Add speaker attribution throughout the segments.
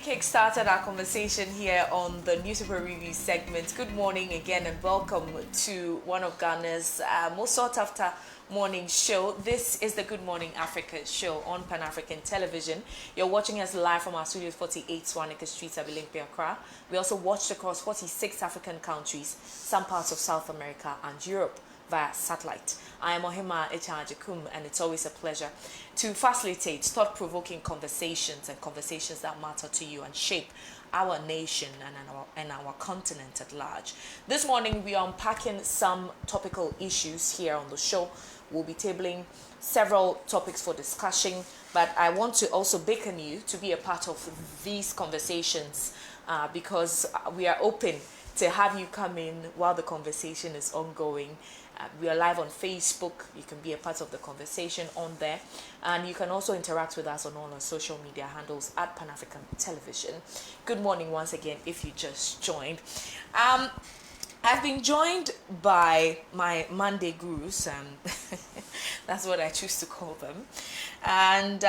Speaker 1: kick-started our conversation here on the Newspaper Review segment. Good morning again and welcome to one of Ghana's most sought-after morning show. This is the Good Morning Africa show on Pan-African Television. You're watching us live from our studios 48 Swanika Street, Abilimpi, Accra. We also watched across 46 African countries, some parts of South America and Europe via satellite. I am Ohima Echajikum, and it's always a pleasure to facilitate thought-provoking conversations and conversations that matter to you and shape our nation and our continent at large. This morning, we are unpacking some topical issues here on the show. We'll be tabling several topics for discussion, but I want to also beckon you to be a part of these conversations because we are open to have you come in while the conversation is ongoing. We are live on Facebook. You can be a part of the conversation on there. And you can also interact with us on all our social media handles at Pan-African Television. Good morning once again if you just joined. I've been joined by my Monday gurus. That's what I choose to call them. And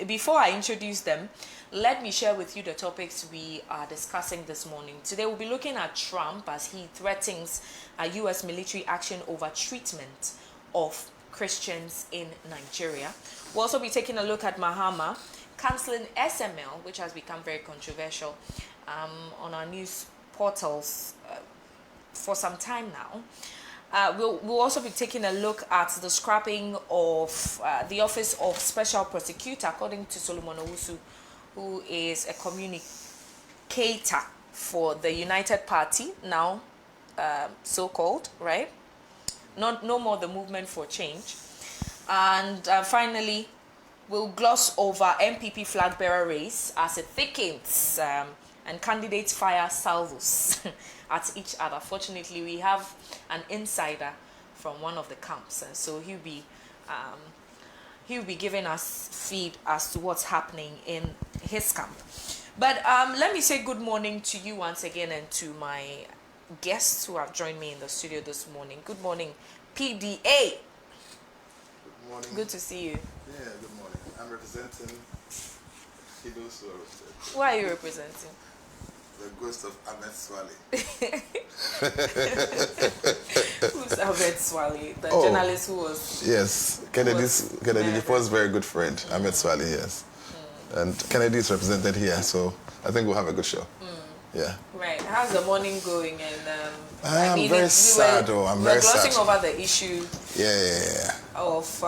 Speaker 1: before I introduce them, let me share with you the topics we are discussing this morning. Today we'll be looking at Trump as he threatens a U.S. military action over treatment of Christians in Nigeria. We'll also be taking a look at Mahama cancelling SML, which has become very controversial on our news portals for some time now. We'll also be taking a look at the scrapping of the Office of Special Prosecutor, according to Solomon Owusu, who is a communicator for the United Party, now so-called, right? No more the Movement for Change. And finally, we'll gloss over MPP flag bearer race as it thickens and candidates fire salvos at each other. Fortunately, we have an insider from one of the camps, and so he'll be giving us feed as to what's happening in his camp. But let me say good morning to you once again and to my guests who have joined me in the studio this morning. Good morning, PDA.
Speaker 2: Good morning.
Speaker 1: Good to see you.
Speaker 2: Yeah, good morning. I'm representing those who are representing.
Speaker 1: Who are you representing?
Speaker 2: The ghost of Ahmed Swale.
Speaker 1: Who's Ahmed Swale? The journalist who was...
Speaker 2: Yes, Kennedy was a very good friend, Ahmed Swale, yes. And Kennedy is represented here, so I think we'll have a good show. Yeah.
Speaker 1: Right. How's the morning going? And
Speaker 2: I'm very sad, I'm very sad.
Speaker 1: We're glossing over the issue of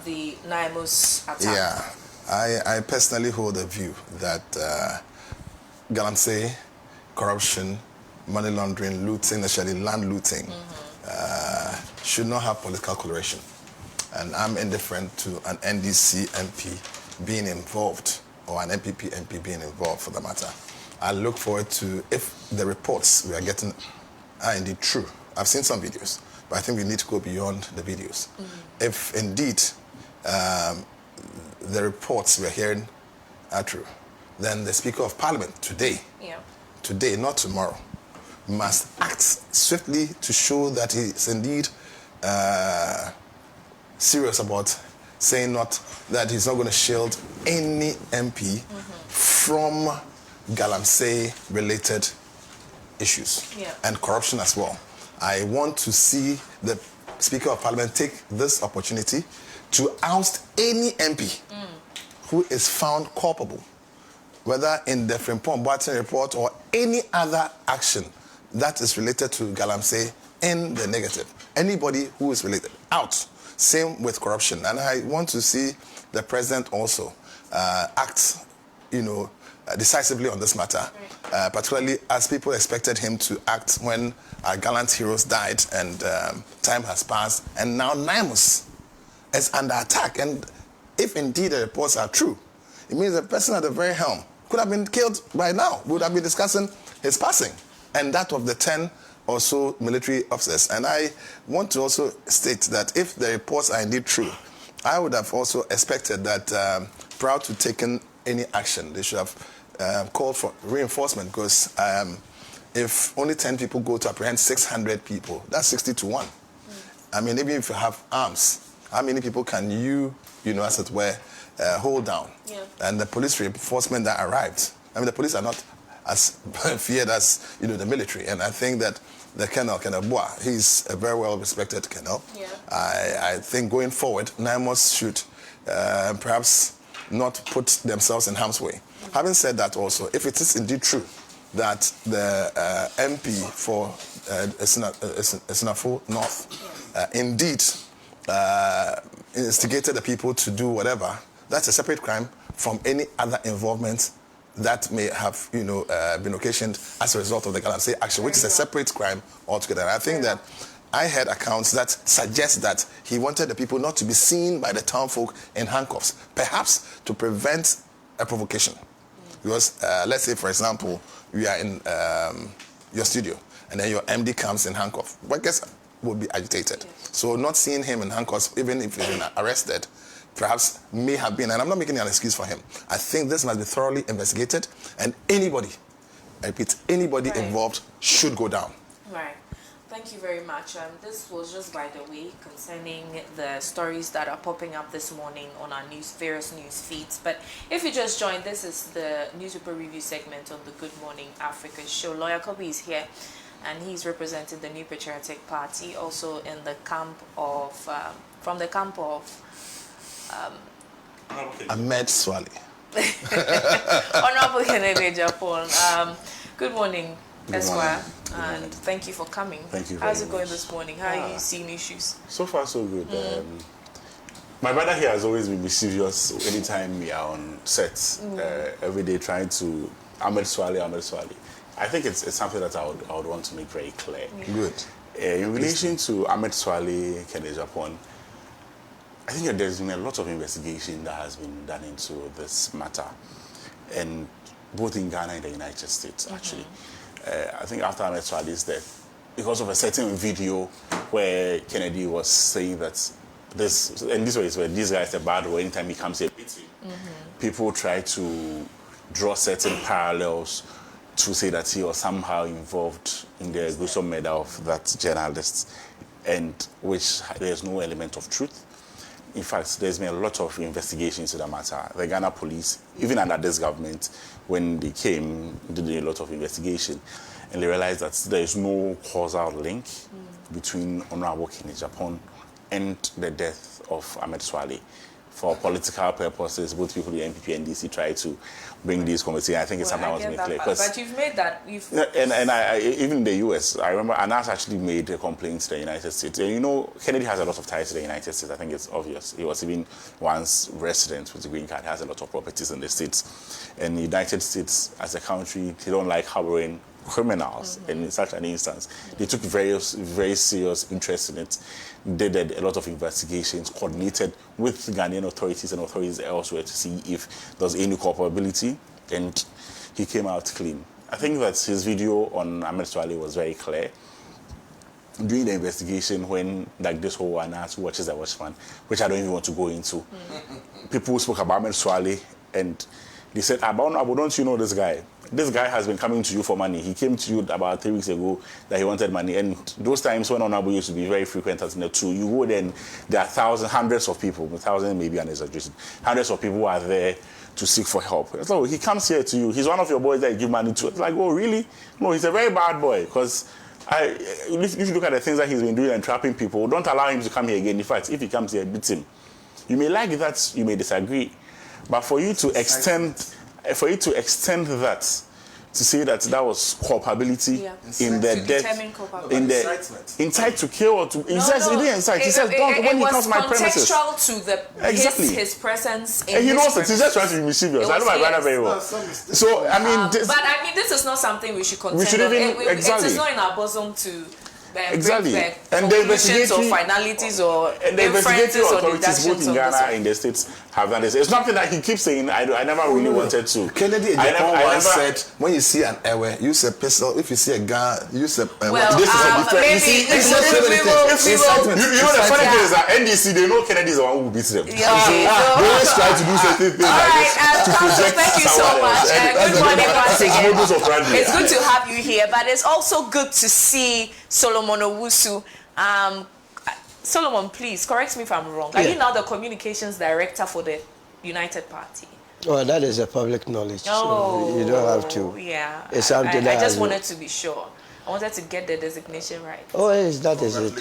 Speaker 1: the Naimus attack.
Speaker 2: Yeah. I personally hold a view that galamsey, corruption, money laundering, looting, especially land looting, should not have political coloration. And I'm indifferent to an NDC MP being involved, or an MPP MP being involved for the matter. I look forward to, if the reports we are getting are indeed true. I've seen some videos, but I think we need to go beyond the videos. If indeed the reports we're hearing are true, then the Speaker of Parliament today, not tomorrow, must act swiftly to show that he is indeed serious about saying that he's not going to shield any MP from galamsey-related issues and corruption as well. I want to see the Speaker of Parliament take this opportunity to oust any MP who is found culpable, whether in the Frimpong Boateng report or any other action that is related to galamsey in the negative. Anybody who is related, out. Same with corruption. And I want to see the President also act, decisively on this matter, particularly as people expected him to act when our gallant heroes died and time has passed. And now Naimus is under attack. And if indeed the reports are true, it means the person at the very helm could have been killed by now. We would have been discussing his passing and that of the 10 or so military officers. And I want to also state that if the reports are indeed true, I would have also expected that prior to taking any action, they should have called for reinforcement, because if only 10 people go to apprehend 600 people, that's 60 to 1. I mean, even if you have arms, how many people can you, as it were, hold down? And the police reinforcement that arrived, I mean, the police are not as feared as, the military. And I think that the Colonel Bois, he's a very well-respected colonel.
Speaker 1: Yeah.
Speaker 2: I think going forward, NIMOS should perhaps not put themselves in harm's way. Having said that also, if it is indeed true that the MP for Esinafo North indeed instigated the people to do whatever, that's a separate crime from any other involvement that may have, been occasioned as a result of the Galamsey action, which is a separate crime altogether. And I think that I heard accounts that suggest that he wanted the people not to be seen by the town folk in handcuffs, perhaps to prevent a provocation. Because let's say, for example, you are in your studio and then your MD comes in handcuffs. Well, guess would be agitated. Yes. So not seeing him in handcuffs, even if he's been arrested, perhaps may have been, and I'm not making an excuse for him. I think this must be thoroughly investigated, and anybody, I repeat, anybody involved should go down.
Speaker 1: Right. Thank you very much. This was just by the way concerning the stories that are popping up this morning on our various news feeds. But if you just joined, this is the newspaper review segment on the Good Morning Africa show. Lawyer Kobe is here, and he's representing the New Patriotic Party, also in the camp of, from the camp of
Speaker 2: Ahmed Swale.
Speaker 1: Honorable Kennedy Japan. Good morning, Esquire,
Speaker 3: and
Speaker 1: thank you for coming.
Speaker 3: Thank you.
Speaker 1: How's it going this morning? How are you seeing issues?
Speaker 3: So far, so good. My brother here has always been mischievous anytime we are on sets. Every day trying to Ahmed Swale. I think it's something that I would want to make very clear.
Speaker 2: Good.
Speaker 3: In relation to Ahmed Swale, Kennedy Japan, I think that there's been a lot of investigation that has been done into this matter, and both in Ghana and the United States, actually. I think after Ahmed Swale's death, because of a certain video where Kennedy was saying that this way is where this guy is a bad boy, anytime he comes here, people try to draw certain parallels to say that he was somehow involved in the gruesome murder of that journalist, and which there's no element of truth. In fact, there's been a lot of investigations into the matter. The Ghana police, even under this government, when they came, did a lot of investigation, and they realized that there is no causal link between Honorable Kennedy Japan and the death of Ahmed Swale. For political purposes, both people, the NPP and DC, try to bring these conversations. I think it's something I was made clear.
Speaker 1: But you've made that.
Speaker 3: And I, even in the US, I remember Anas actually made a complaint to the United States. And Kennedy has a lot of ties to the United States. I think it's obvious. He was even once resident with the green card. He has a lot of properties in the States. And the United States, as a country, they don't like harboring criminals. And in such an instance, they took very, very serious interest in it. They did a lot of investigations, coordinated with Ghanaian authorities and authorities elsewhere to see if there was any culpability, and he came out clean. I think that his video on Ahmed Swale was very clear. During the investigation, when this whole Anas who watches the Watchman, which I don't even want to go into, people spoke about Ahmed Swale, and they said, Abu, don't you know this guy? This guy has been coming to you for money. He came to you about 3 weeks ago that he wanted money. And those times when Honorable used to be very frequent as in the two, you go then, there are hundreds of people, 1,000 maybe an exaggeration, hundreds of people who are there to seek for help. So he comes here to you. He's one of your boys that you give money to. It's like, oh, really? No, he's a very bad boy. Because if you look at the things that he's been doing and trapping people, don't allow him to come here again. In fact, if he comes here, beat him. You may like that, you may disagree. But for you to extend that to say that was culpability in the death, in the incite to kill or to he didn't incite. He says don't when he comes to my premises.
Speaker 1: Contextual to his presence.
Speaker 3: And he knows that he's just trying to be mischievous. I know my brother very well. So I mean,
Speaker 1: this is not something we should contend.
Speaker 3: We should even
Speaker 1: It is not in our bosom to.
Speaker 3: Exactly, and the investigatory
Speaker 1: or finalities or
Speaker 3: and the investigatory authorities both in Ghana and the States have done this. It's something that he keeps saying. I never really wanted to.
Speaker 2: Kennedy once said, when you see an ewe, use a pistol. If you see a gun, use a.
Speaker 1: This is a different.
Speaker 3: You know the funny thing is that NDC they know Kennedy is the one who beats them.
Speaker 1: Yeah. So
Speaker 3: they always try to do certain things like this to project.
Speaker 1: Thank you so much. Good morning once again. It's good to have you here, but it's also good to see Solomon Owusu. Solomon, please correct me if I'm wrong. Are you now the communications director for the United Party?
Speaker 4: Oh, that is a public knowledge.
Speaker 1: Oh,
Speaker 4: so you don't have to.
Speaker 1: Yeah.
Speaker 4: It's something
Speaker 1: I
Speaker 4: that
Speaker 1: just wanted to be sure. I wanted to get the designation right.
Speaker 4: Oh, yes, that is it.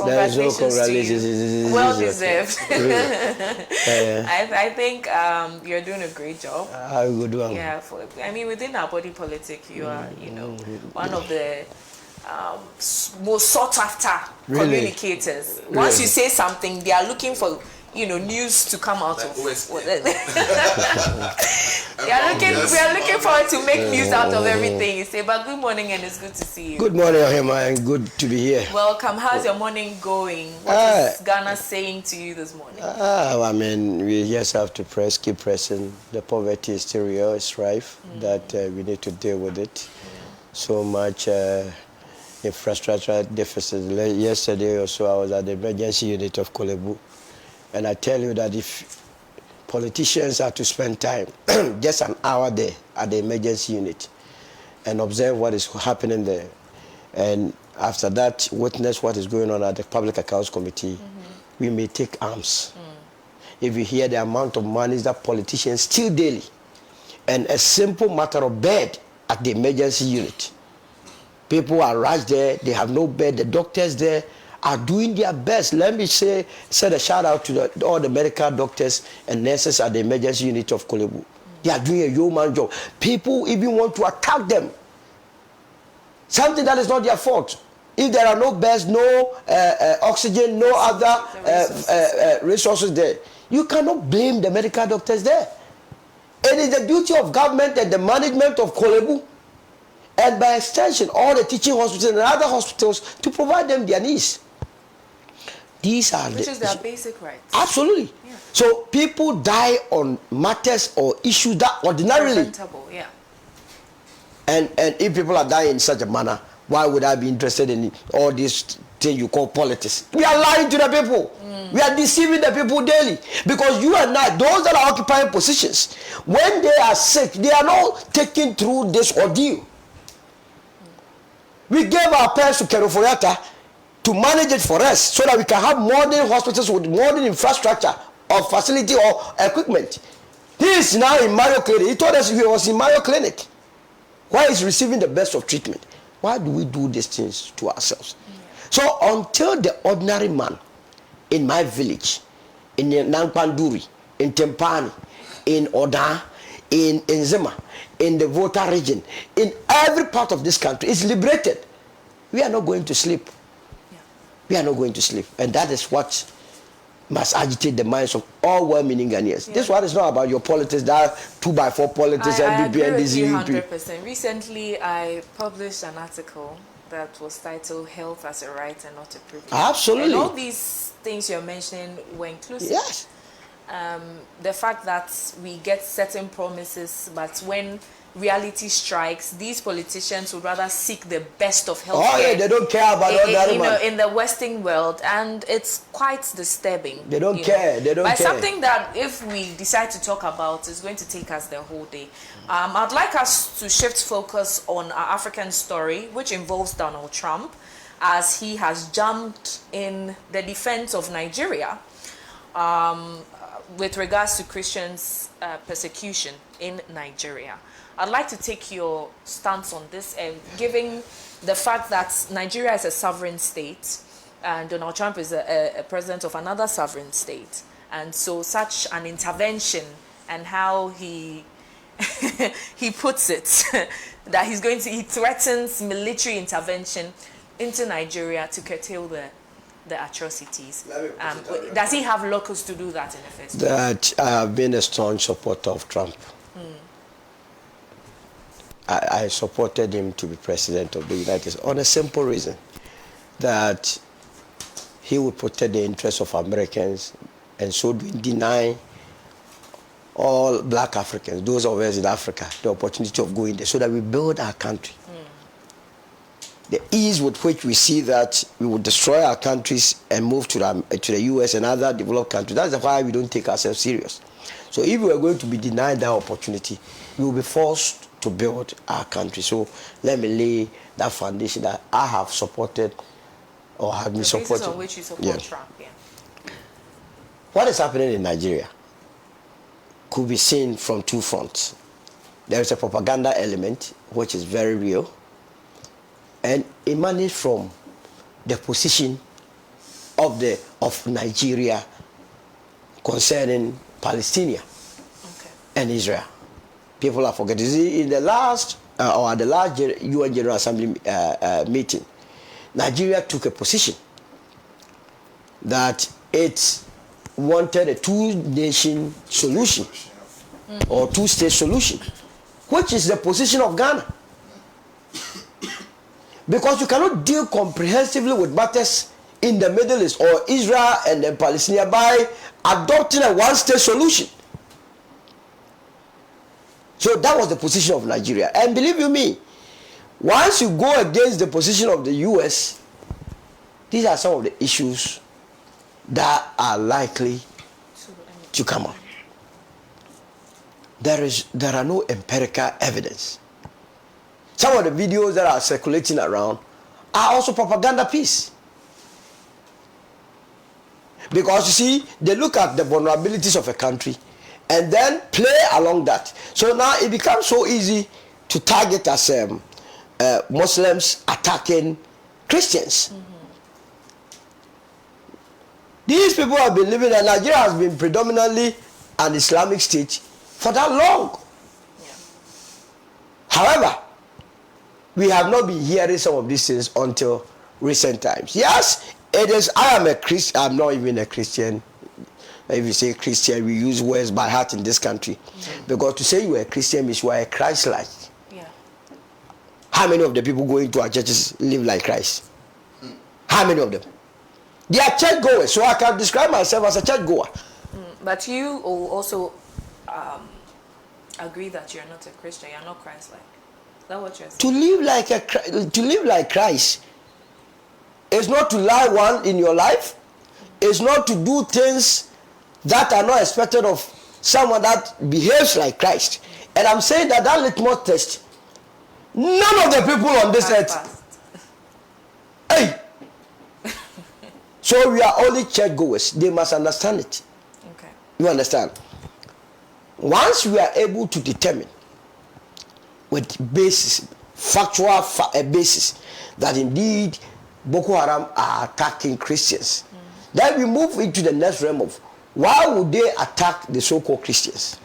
Speaker 4: There is no congratulations.
Speaker 1: Well deserved. I think you're doing a great job.
Speaker 4: How good one?
Speaker 1: Yeah, I mean, within our body politic, you are, one of the most sought after communicators. Once you say something, they are looking for news to come out of. We are looking forward to make news out of everything you say. But good morning, and it's good to see you.
Speaker 4: Good morning, Ohima, and good to be here.
Speaker 1: Welcome. How's your morning going? What is Ghana saying to you this morning?
Speaker 4: I mean, we just have to keep pressing. The poverty is still real, it's rife, that we need to deal with it. So much infrastructure deficit. Yesterday or so, I was at the emergency unit of Kolebu. And I tell you that if politicians are to spend time, just an hour there at the emergency unit, and observe what is happening there, and after that, witness what is going on at the Public Accounts Committee, we may take arms. If you hear the amount of money that politicians steal daily, and a simple matter of bed at the emergency unit, people are rushed there, they have no bed, the doctors there are doing their best. Let me send a shout out to all the medical doctors and nurses at the emergency unit of Kolebu. They are doing a yeoman job. People even want to attack them. Something that is not their fault. If there are no beds, no oxygen, no other resources there, you cannot blame the medical doctors there. It is the duty of government and the management of Kolebu, and by extension, all the teaching hospitals and other hospitals, to provide them their needs. Which
Speaker 1: is their basic rights.
Speaker 4: Absolutely. Yeah. So people die on matters or issues that ordinarily.
Speaker 1: Yeah.
Speaker 4: And if people are dying in such a manner, why would I be interested in all this thing you call politics? We are lying to the people. We are deceiving the people daily. Because you and I, those that are occupying positions, when they are sick, they are not taken through this ordeal. We gave our parents to Kerofoyata to manage it for us so that we can have modern hospitals with modern infrastructure or facility or equipment. He is now in Mayo Clinic. He told us he was in Mayo Clinic. Why is receiving the best of treatment? Why do we do these things to ourselves? So until the ordinary man in my village, in Nampanduri, in Tempani, in Oda, in Zema, in the Volta region, in every part of this country is liberated, we are not going to sleep. We are not going to sleep. And that is what must agitate the minds of all well-meaning Ghanaians. This one is not about your politics, that 2x4 politics, MBP, NDC,
Speaker 1: 100%. Recently, I published an article that was titled Health as a Right and Not a Privilege.
Speaker 4: Absolutely.
Speaker 1: And all these things you're mentioning were inclusive.
Speaker 4: Yes.
Speaker 1: The fact that we get certain promises, but when reality strikes, these politicians would rather seek the best of health.
Speaker 4: Oh yeah, they don't care about
Speaker 1: in the Western world, and it's quite disturbing.
Speaker 4: They don't care. They don't care.
Speaker 1: But something that, if we decide to talk about, is going to take us the whole day. I'd like us to shift focus on our African story, which involves Donald Trump, as he has jumped in the defense of Nigeria with regards to Christians' persecution in Nigeria. I'd like to take your stance on this, given the fact that Nigeria is a sovereign state and Donald Trump is a president of another sovereign state. And so such an intervention, and how he he puts it, that he threatens military intervention into Nigeria to curtail the atrocities. Does he have locus to do that in the first place?
Speaker 4: That I have been a strong supporter of Trump. I supported him to be president of the United States on a simple reason, that he would protect the interests of Americans, and so deny all black Africans, those of us in Africa, the opportunity of going there, so that we build our country. The ease with which we see that we would destroy our countries and move to the US and other developed countries, that's why we don't take ourselves serious. So if we are going to be denied that opportunity, we will be forced to build our country. So let me lay that foundation that I have supported, or have been supported.
Speaker 1: The basis on which you support Trump, yeah.
Speaker 4: What is happening in Nigeria could be seen from two fronts. There is a propaganda element, which is very real, and emanates from the position of Nigeria concerning Palestine and Israel. People are forgetting. In the last or at the last UN General Assembly meeting, Nigeria took a position that it wanted a two-nation solution or two-state solution, which is the position of Ghana. Because you cannot deal comprehensively with matters in the Middle East or Israel and then Palestine by adopting a one-state solution. So that was the position of Nigeria. And believe you me, once you go against the position of the US, these are some of the issues that are likely to come up. There are no empirical evidence. Some of the videos that are circulating around are also propaganda pieces. Because you see, they look at the vulnerabilities of a country and then play along that. So now it becomes so easy to target as Muslims attacking Christians. These people have been living, and Nigeria has been predominantly an Islamic state for that long. However, we have not been hearing some of these things until recent times. Yes, it is. I am a Christian. I'm not even a Christian. If you say Christian, we use words by heart in this country. Because to say you are a Christian means you are a Christ-like. How many of the people going to our churches live like Christ? How many of them? They are church-goers, so I can describe myself as a church-goer.
Speaker 1: But you also agree that you're not a Christian, you're not Christ-like. Is that what you're saying?
Speaker 4: To live like Christ is not to lie one in your life. It's not to do things that are not expected of someone that behaves like Christ. And I'm saying that litmus test, none of the people on this earth. Hey! So we are only churchgoers. They must understand it.
Speaker 1: Okay.
Speaker 4: You understand? Once we are able to determine with basis, factual basis, that indeed Boko Haram are attacking Christians, then we move into the next realm of why would they attack the so-called Christians?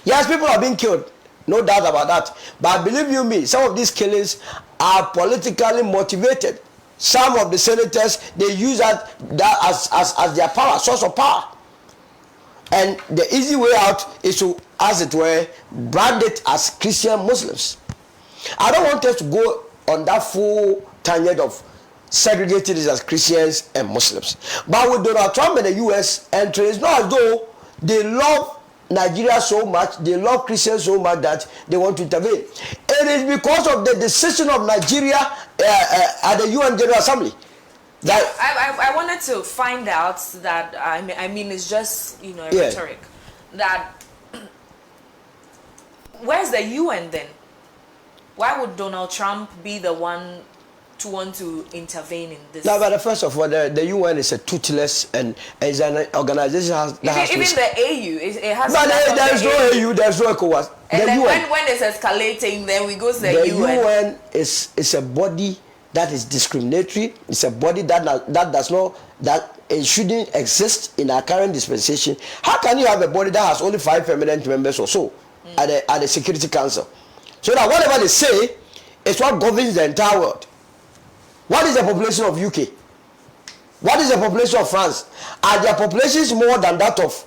Speaker 4: Yes, people are being killed, no doubt about that. But believe you me, some of these killings are politically motivated. Some of the senators, they use that as their power, source of power. And the easy way out is to, as it were, brand it as Christian Muslims. I don't want us to go on that full tangent of segregating it as Christians and Muslims. But with Donald Trump and the US entry, it's not as though they love Nigeria so much, they love Christians so much that they want to intervene. It is because of the decision of Nigeria at the UN General Assembly. That
Speaker 1: I wanted to find out that, I mean it's just, a rhetoric, that where's the UN then? Why would Donald Trump be the one to want to intervene in this?
Speaker 4: No, but first of all, the UN is a toothless and is an organization that has
Speaker 1: even the AU, it has.
Speaker 4: But there is no AU, there is no ECOWAS.
Speaker 1: And then when it's escalating, then we go to the UN.
Speaker 4: The UN is a body that is discriminatory. It's a body that it shouldn't exist in our current dispensation. How can you have a body that has only 5 permanent members or so at the Security Council? So that whatever they say is what governs the entire world. What is the population of UK? What is the population of France? Are their populations more than that of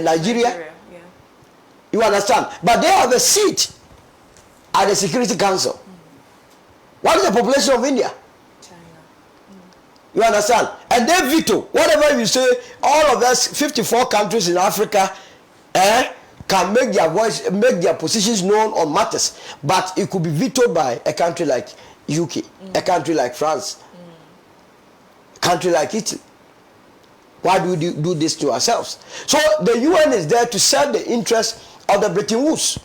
Speaker 4: Nigeria?
Speaker 1: Yeah.
Speaker 4: You understand? But they have a seat at the Security Council. What is the population of India?
Speaker 1: China.
Speaker 4: You understand? And they veto. Whatever you say, all of us, 54 countries in Africa, can make their voice, make their positions known on matters. But it could be vetoed by a country like UK, a country like France, a country like Italy. Why do we do this to ourselves? So the UN is there to serve the interests of the Bretton Woods.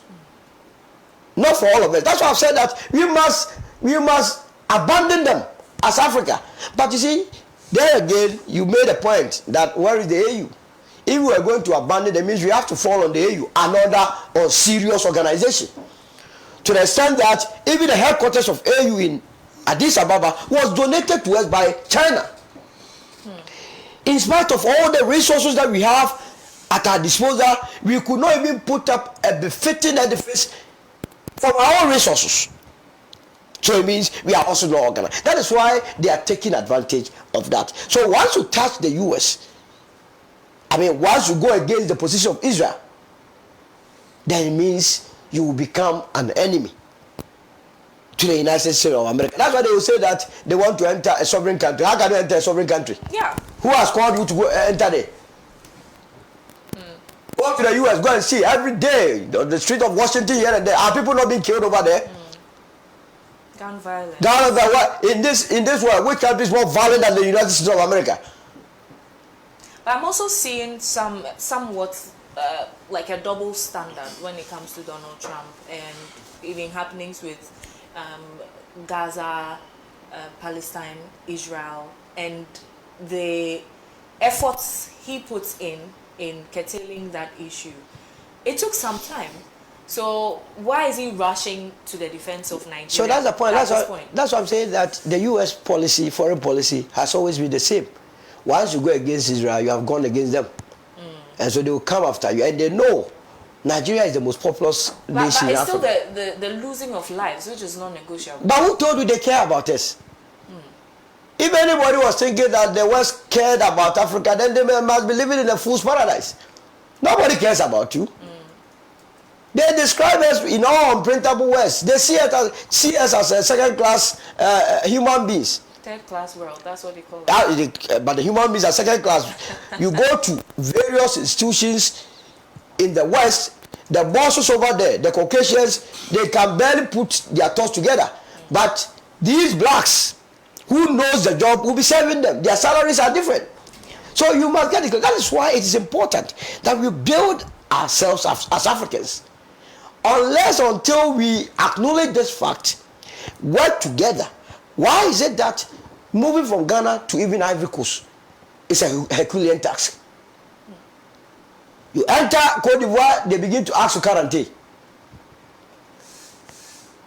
Speaker 4: Not for all of us. That's why I've said that we must abandon them as Africa. But you see, there again, you made a point that where is the AU? if we are going to abandon them, means we have to fall on the AU, another serious organization. To the extent that even the headquarters of AU in Addis Ababa was donated to us by China. In spite of all the resources that we have at our disposal, we could not even put up a befitting edifice from our own resources. So it means we are also not organized. That is why they are taking advantage of that. So once you touch the US, once you go against the position of Israel, then it means you will become an enemy to the United States of America. That's why they will say that they want to enter a sovereign country. How can you enter a sovereign country?
Speaker 1: Yeah.
Speaker 4: Who has called you to go enter there? Go to the US, go and see every day on the street of Washington here and there. Are people not being killed over there?
Speaker 1: Gun violence.
Speaker 4: In this world, which country is more violent than the United States of America?
Speaker 1: But I'm also seeing somewhat like a double standard when it comes to Donald Trump and even happenings with Gaza, Palestine, Israel, and the efforts he puts in curtailing that issue. It took some time. So why is he rushing to the defense of Nigeria?
Speaker 4: So that's the point. That's why I'm saying that the U.S. policy, foreign policy, has always been the same. Once you go against Israel, you have gone against them. And so they will come after you. And they know Nigeria is the most populous nation in Africa.
Speaker 1: But it's still the losing of lives, which is non-negotiable.
Speaker 4: But who told you they care about us? If anybody was thinking that the West cared about Africa, then they must be living in a fool's paradise. Nobody cares about you. They describe us in all unprintable words. They see us as a second-class human beings.
Speaker 1: Third-class world, that's what they call it.
Speaker 4: But the human beings are second-class. You go to various institutions in the West, the bosses over there, the Caucasians, they can barely put their thoughts together. But these blacks, who knows the job, will be serving them. Their salaries are different. So you must get it. That is why it is important that we build ourselves as Africans. Until we acknowledge this fact, work together. Why is it that moving from Ghana to even Ivory Coast is a Herculean task? You enter Cote d'Ivoire, they begin to ask you quarantine.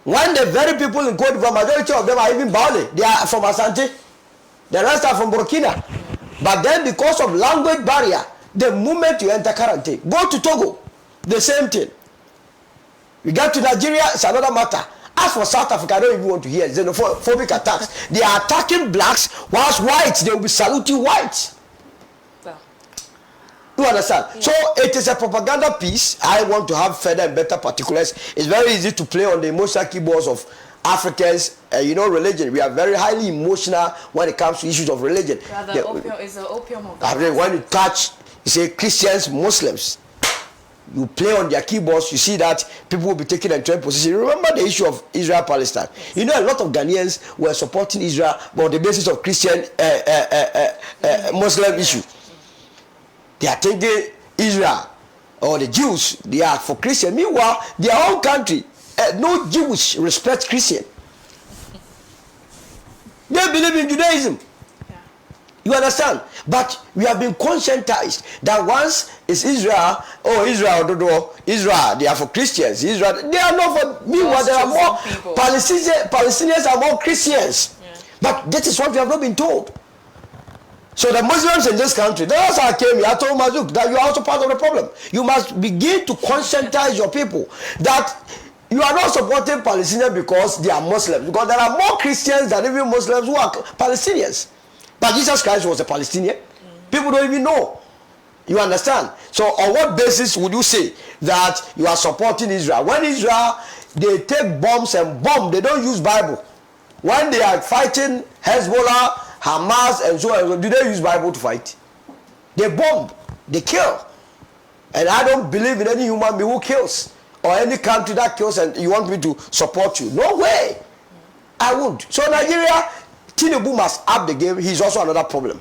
Speaker 4: When the very people in Cote d'Ivoire, majority of them are even Baole, they are from Asante, the rest are from Burkina. But then because of language barrier, the moment you enter quarantine, go to Togo, the same thing. You get to Nigeria, it's another matter. As for South Africa, I don't even want to hear xenophobic attacks. They are attacking blacks, whilst whites, they will be saluting whites.
Speaker 1: Well,
Speaker 4: you understand?
Speaker 1: Yeah.
Speaker 4: So it is a propaganda piece. I want to have further and better particulars. It's very easy to play on the emotional keyboards of Africans. Religion. We are very highly emotional when it comes to issues of religion.
Speaker 1: It's the opium of the
Speaker 4: when you touch, you say Christians, Muslims. You play on their keyboards, you see that people will be taking a trend position. Remember the issue of Israel-Palestine. Yes. A lot of Ghanaians were supporting Israel on the basis of Christian Muslim issue. They are thinking Israel or the Jews, they are for Christian. Meanwhile, their own country, no Jewish respect Christian. They believe in Judaism. You understand? But we have been conscientized that once it's Israel, Israel, they are for Christians. Israel, they are not for me. There are more Palestinians are more Christians. Yeah. But that is what we have not been told. So the Muslims in this country, that's how I came here. I told Mazouk that you are also part of the problem. You must begin to conscientize your people that you are not supporting Palestinians because they are Muslims. Because there are more Christians than even Muslims who are Palestinians. But Jesus Christ was a Palestinian. People don't even know. You understand? So on what basis would you say that you are supporting Israel? When Israel, they take bombs and bomb, they don't use Bible. When they are fighting Hezbollah, Hamas, and so on, do they use Bible to fight? They bomb, they kill. And I don't believe in any human being who kills, or any country that kills, and you want me to support you. No way. I would. So Nigeria, Tinubu must up the game. He's also another problem.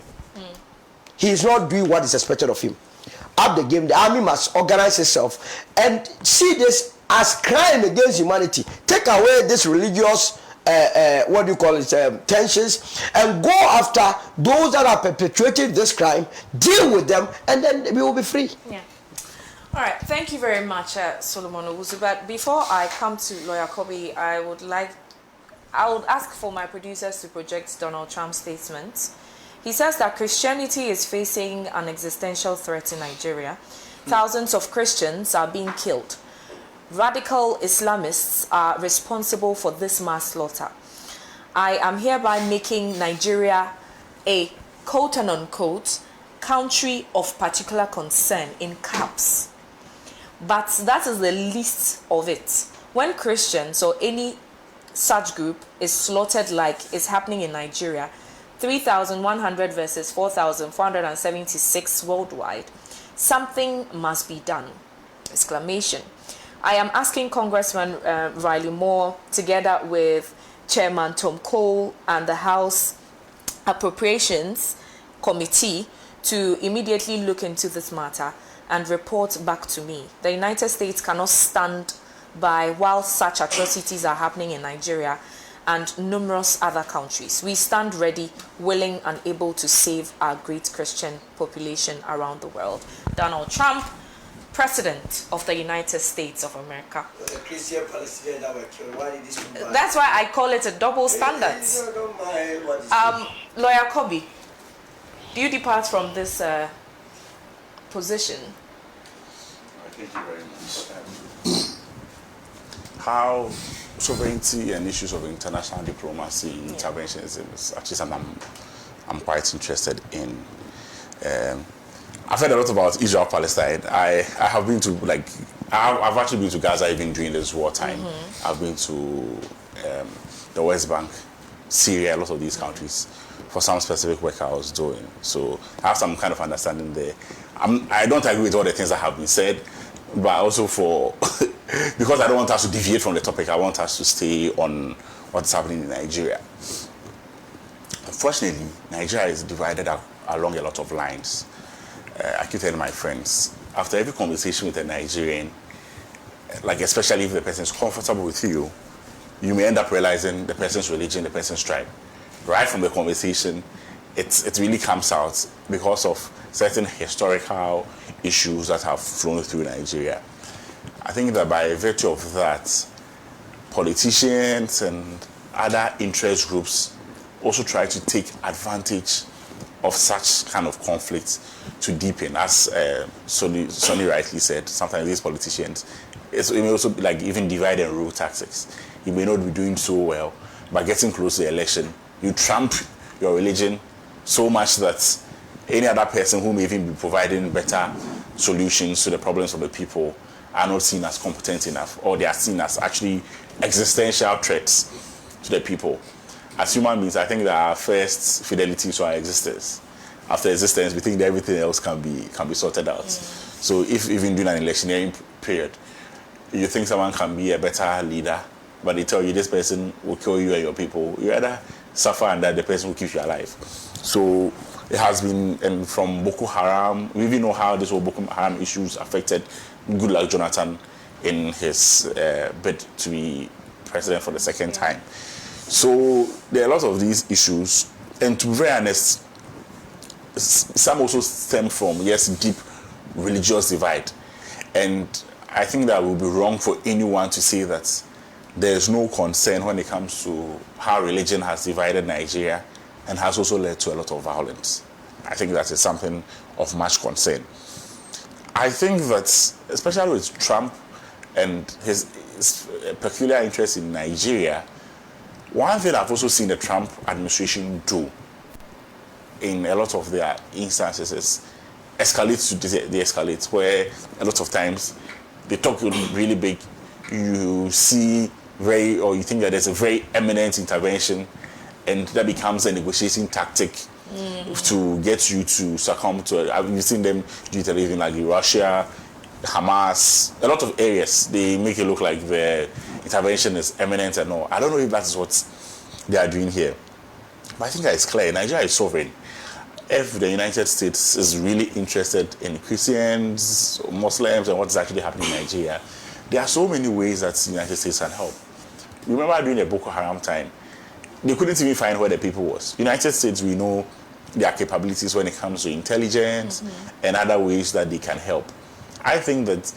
Speaker 4: He is not doing what is expected of him. Up the game. The army must organize itself and see this as crime against humanity. Take away this religious what do you call it, tensions, and go after those that are perpetrating this crime, deal with them, and then we will be free.
Speaker 1: Yeah. All right. Thank you very much, Solomon Owusu. But before I come to Lawyer Kobe, I would ask for my producers to project Donald Trump's statement. He says that Christianity is facing an existential threat in Nigeria. Thousands of Christians are being killed. Radical Islamists are responsible for this mass slaughter. I am hereby making Nigeria a quote and unquote country of particular concern in caps. But that is the least of it. When Christians or any such group is slaughtered like is happening in Nigeria, 3,100 versus 4,476 worldwide, something must be done. Exclamation. I am asking Congressman Riley Moore, together with Chairman Tom Cole and the House Appropriations Committee, to immediately look into this matter and report back to me. The United States cannot stand by while such atrocities are happening in Nigeria and numerous other countries. We stand ready, willing and able to save our great Christian population around the world. Donald Trump, President of the United States of America.
Speaker 4: The Christian Palestinians that were killed, why did this come back?
Speaker 1: That's why I call it a double standard.
Speaker 4: Don't mind what is
Speaker 1: Lawyer Kobe, do you depart from this position?
Speaker 3: Thank you very much. How sovereignty and issues of international diplomacy interventions is actually something I'm quite interested in. I've heard a lot about Israel-Palestine. I have been to, I've actually been to Gaza even during this wartime. I've been to the West Bank, Syria, a lot of these countries for some specific work I was doing. So I have some kind of understanding there. I don't agree with all the things that have been said, but also because I don't want us to deviate from the topic, I want us to stay on what's happening in Nigeria. Unfortunately, Nigeria is divided along a lot of lines. I keep telling my friends, after every conversation with a Nigerian, especially if the person is comfortable with you, you may end up realizing the person's religion, the person's tribe. Right from the conversation, it really comes out because of certain historical issues that have flown through Nigeria. I think that by virtue of that, politicians and other interest groups also try to take advantage of such kind of conflict to deepen. As Sonny rightly said, sometimes these politicians, it may also be even divide and rule tactics. You may not be doing so well, but getting close to the election, you trump your religion so much that any other person who may even be providing better solutions to the problems of the people are not seen as competent enough, or they are seen as actually existential threats to the people. As human beings, I think that our first fidelity to our existence. After existence, we think that everything else can be sorted out. So if even during an electioneering period, you think someone can be a better leader, but they tell you this person will kill you and your people, you rather suffer and that the person will keep you alive. So it has been, and from Boko Haram, we even know how this whole Boko Haram issues affected Goodluck Jonathan in his bid to be president for the second time. So there are a lot of these issues, and to be very honest, some also stem from, deep religious divide. And I think that it would be wrong for anyone to say that there is no concern when it comes to how religion has divided Nigeria and has also led to a lot of violence. I think that is something of much concern. I think that, especially with Trump and his peculiar interest in Nigeria, one thing I've also seen the Trump administration do in a lot of their instances is escalate to de-escalate, where a lot of times they talk really big, you see or you think that there's a very eminent intervention, and that becomes a negotiating tactic to get you to succumb to it. I've seen them do it even like Russia, Hamas, a lot of areas. They make it look like the intervention is eminent and all. I don't know if that's what they are doing here. But I think that it's clear. Nigeria is sovereign. If the United States is really interested in Christians, Muslims, and what's actually happening in Nigeria, there are so many ways that the United States can help. remember during the Boko Haram time, they couldn't even find where the people was. United States, we know their capabilities when it comes to intelligence and other ways that they can help. I think that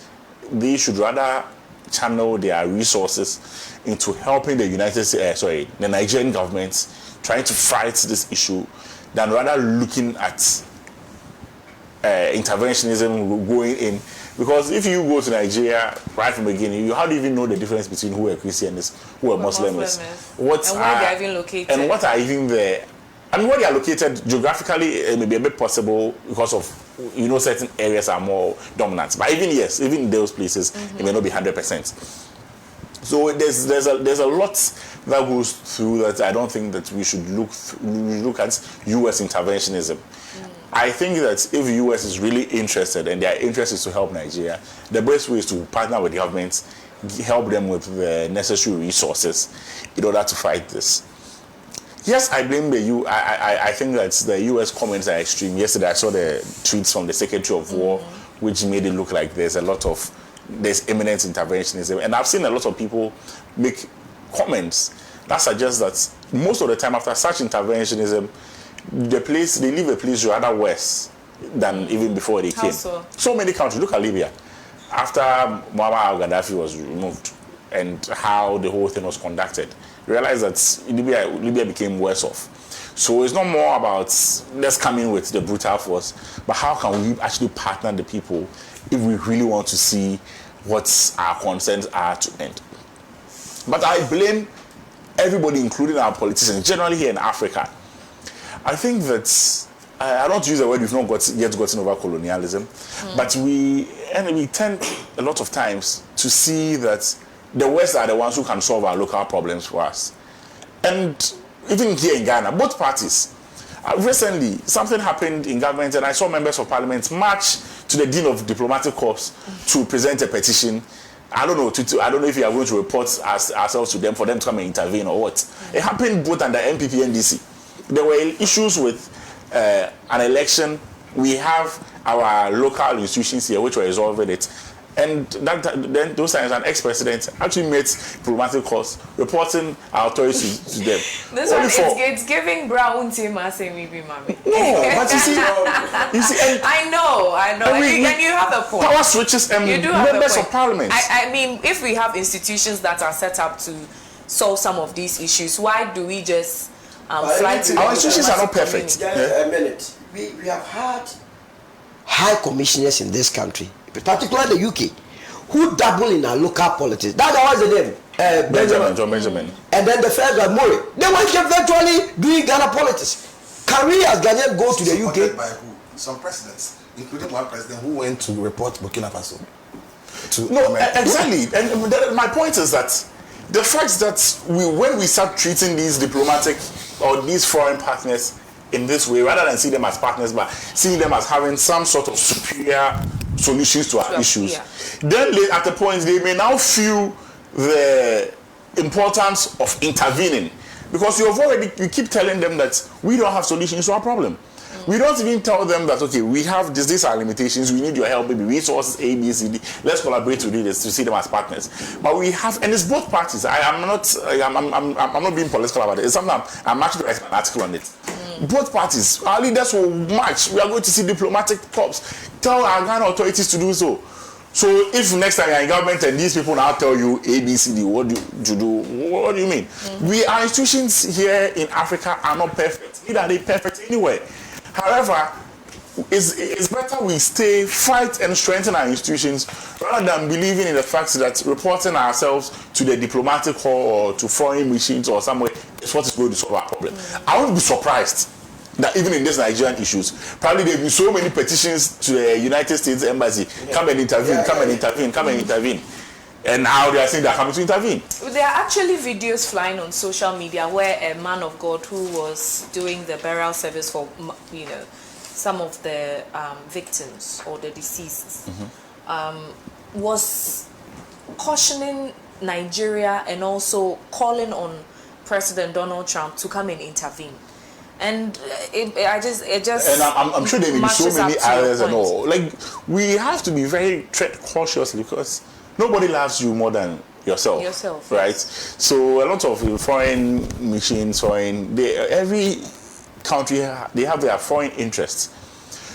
Speaker 3: they should rather channel their resources into helping the the Nigerian government trying to fight this issue than rather looking at interventionism going in. Because if you go to Nigeria right from the beginning, how do you even know the difference between who are Christians, who are Muslims,
Speaker 1: and where they are even located,
Speaker 3: and what are even the, I mean, where they are located geographically, it may be a bit possible because of, certain areas are more dominant. But even in those places, it may not be 100%. So there's a lot that goes through that. I don't think that we should look at U.S. interventionism. I think that if the U.S. is really interested and their interest is to help Nigeria, the best way is to partner with governments, help them with the necessary resources in order to fight this. Yes, I blame the U. I think that the U.S. comments are extreme. Yesterday, I saw the tweets from the Secretary of War, which made it look like there's imminent interventionism. And I've seen a lot of people make comments that suggest that most of the time after such interventionism, they leave the place rather worse than even before they came. So many countries. Look at Libya. After Muammar al-Gaddafi was removed and how the whole thing was conducted, realize that Libya became worse off. So it's not more about let's come in with the brutal force, but how can we actually partner the people if we really want to see what our concerns are to end. But I blame everybody, including our politicians, generally here in Africa. I think that, I don't use the word we've not yet gotten over colonialism, but we tend a lot of times to see that the West are the ones who can solve our local problems for us. And even here in Ghana, both parties. Recently, something happened in government and I saw members of parliament march to the Dean of Diplomatic Corps to present a petition. I don't know if you are going to report ourselves to them for them to come and intervene or what. It happened both under MPP and DC. There were issues with an election. We have our local institutions here which were resolving it. And then those times an ex-president actually met diplomatic corps reporting our authorities to them.
Speaker 1: This one, it's giving brown team as a maybe, mommy.
Speaker 3: No, but you see,
Speaker 1: I know, and you have a point.
Speaker 3: Power switches and members of parliament.
Speaker 1: I mean, if we have institutions that are set up to solve some of these issues, why do we just fly to
Speaker 3: our institutions are not perfect.
Speaker 4: A minute. We have had high commissioners in this country, particularly the UK, who dabble in our local politics. That's always the name.
Speaker 3: John Benjamin.
Speaker 4: And then the first guy, Murray. They were virtually doing Ghana politics. Can we as Ghanaians go to the UK?
Speaker 2: By who? Some presidents, including one president who went to report Burkina Faso.
Speaker 3: Exactly. And my point is that the fact that when we start treating these diplomatic or these foreign partners in this way, rather than see them as partners, but seeing them as having some sort of superior solutions to our issues, then at the point they may now feel the importance of intervening, because we keep telling them that we don't have solutions to our problem. We don't even tell them that, okay, we have these are limitations, we need your help, maybe resources A, B, C, D, let's collaborate to do this, to see them as partners. But we have, and it's both parties. I'm not being political about it. It's something I'm actually writing an article on it. Both parties, our leaders will march. We are going to see diplomatic corps. Tell our Ghana authorities to do so. So if next time you're in government and these people now tell you A, B, C, D, what do you do? What do you mean? Our institutions here in Africa are not perfect. Neither are they perfect anywhere. However, it's better we fight and strengthen our institutions rather than believing in the fact that reporting ourselves to the diplomatic corps or to foreign missions or somewhere is what is going to solve our problem. I won't be surprised that even in these Nigerian issues, probably there have been so many petitions to the United States Embassy, come and intervene, come and intervene, come and intervene. And now they are saying they're coming to intervene.
Speaker 1: There are actually videos flying on social media where a man of God who was doing the burial service for, some of the victims or the deceased was cautioning Nigeria and also calling on President Donald Trump to come and intervene. And and
Speaker 3: I'm sure there may be so many others and all. Like, we have to be very tread cautiously because nobody loves you more than yourself, right? Yes. So a lot of foreign missions, every country, they have their foreign interests.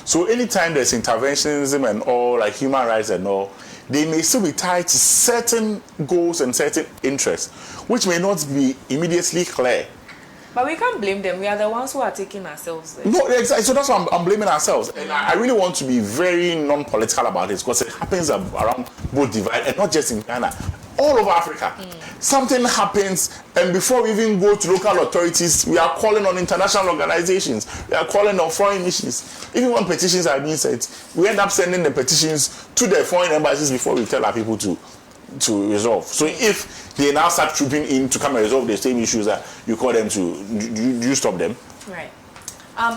Speaker 3: So anytime there's interventionism and all, like human rights and all, they may still be tied to certain goals and certain interests, which may not be immediately clear.
Speaker 1: But we can't blame them. We are the ones who are taking ourselves there.
Speaker 3: No, exactly. So that's why I'm blaming ourselves. And I really want to be very non-political about this, because it happens around both divide, and not just in Ghana, all over Africa. Something happens, and before we even go to local authorities, we are calling on international organizations. We are calling on foreign missions. Even when petitions are being sent, we end up sending the petitions to the foreign embassies before we tell our people to resolve. So if they now start trooping in to come and resolve the same issues that you call them to, do you stop them?
Speaker 1: Right.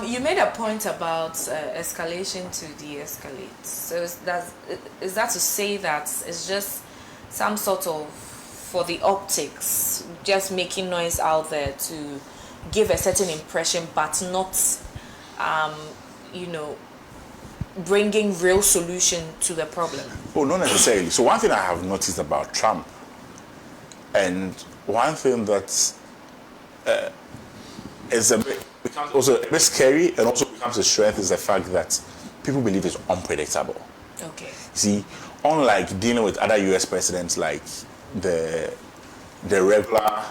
Speaker 1: You made a point about escalation to de-escalate. So is that to say that it's just some sort of, for the optics, just making noise out there to give a certain impression, but not, bringing real solution to the problem?
Speaker 3: Oh, not necessarily. So one thing I have noticed about Trump, and one thing that becomes also a bit scary and also becomes a strength, is the fact that people believe it's unpredictable.
Speaker 1: Okay.
Speaker 3: See, unlike dealing with other U.S. presidents, like the regular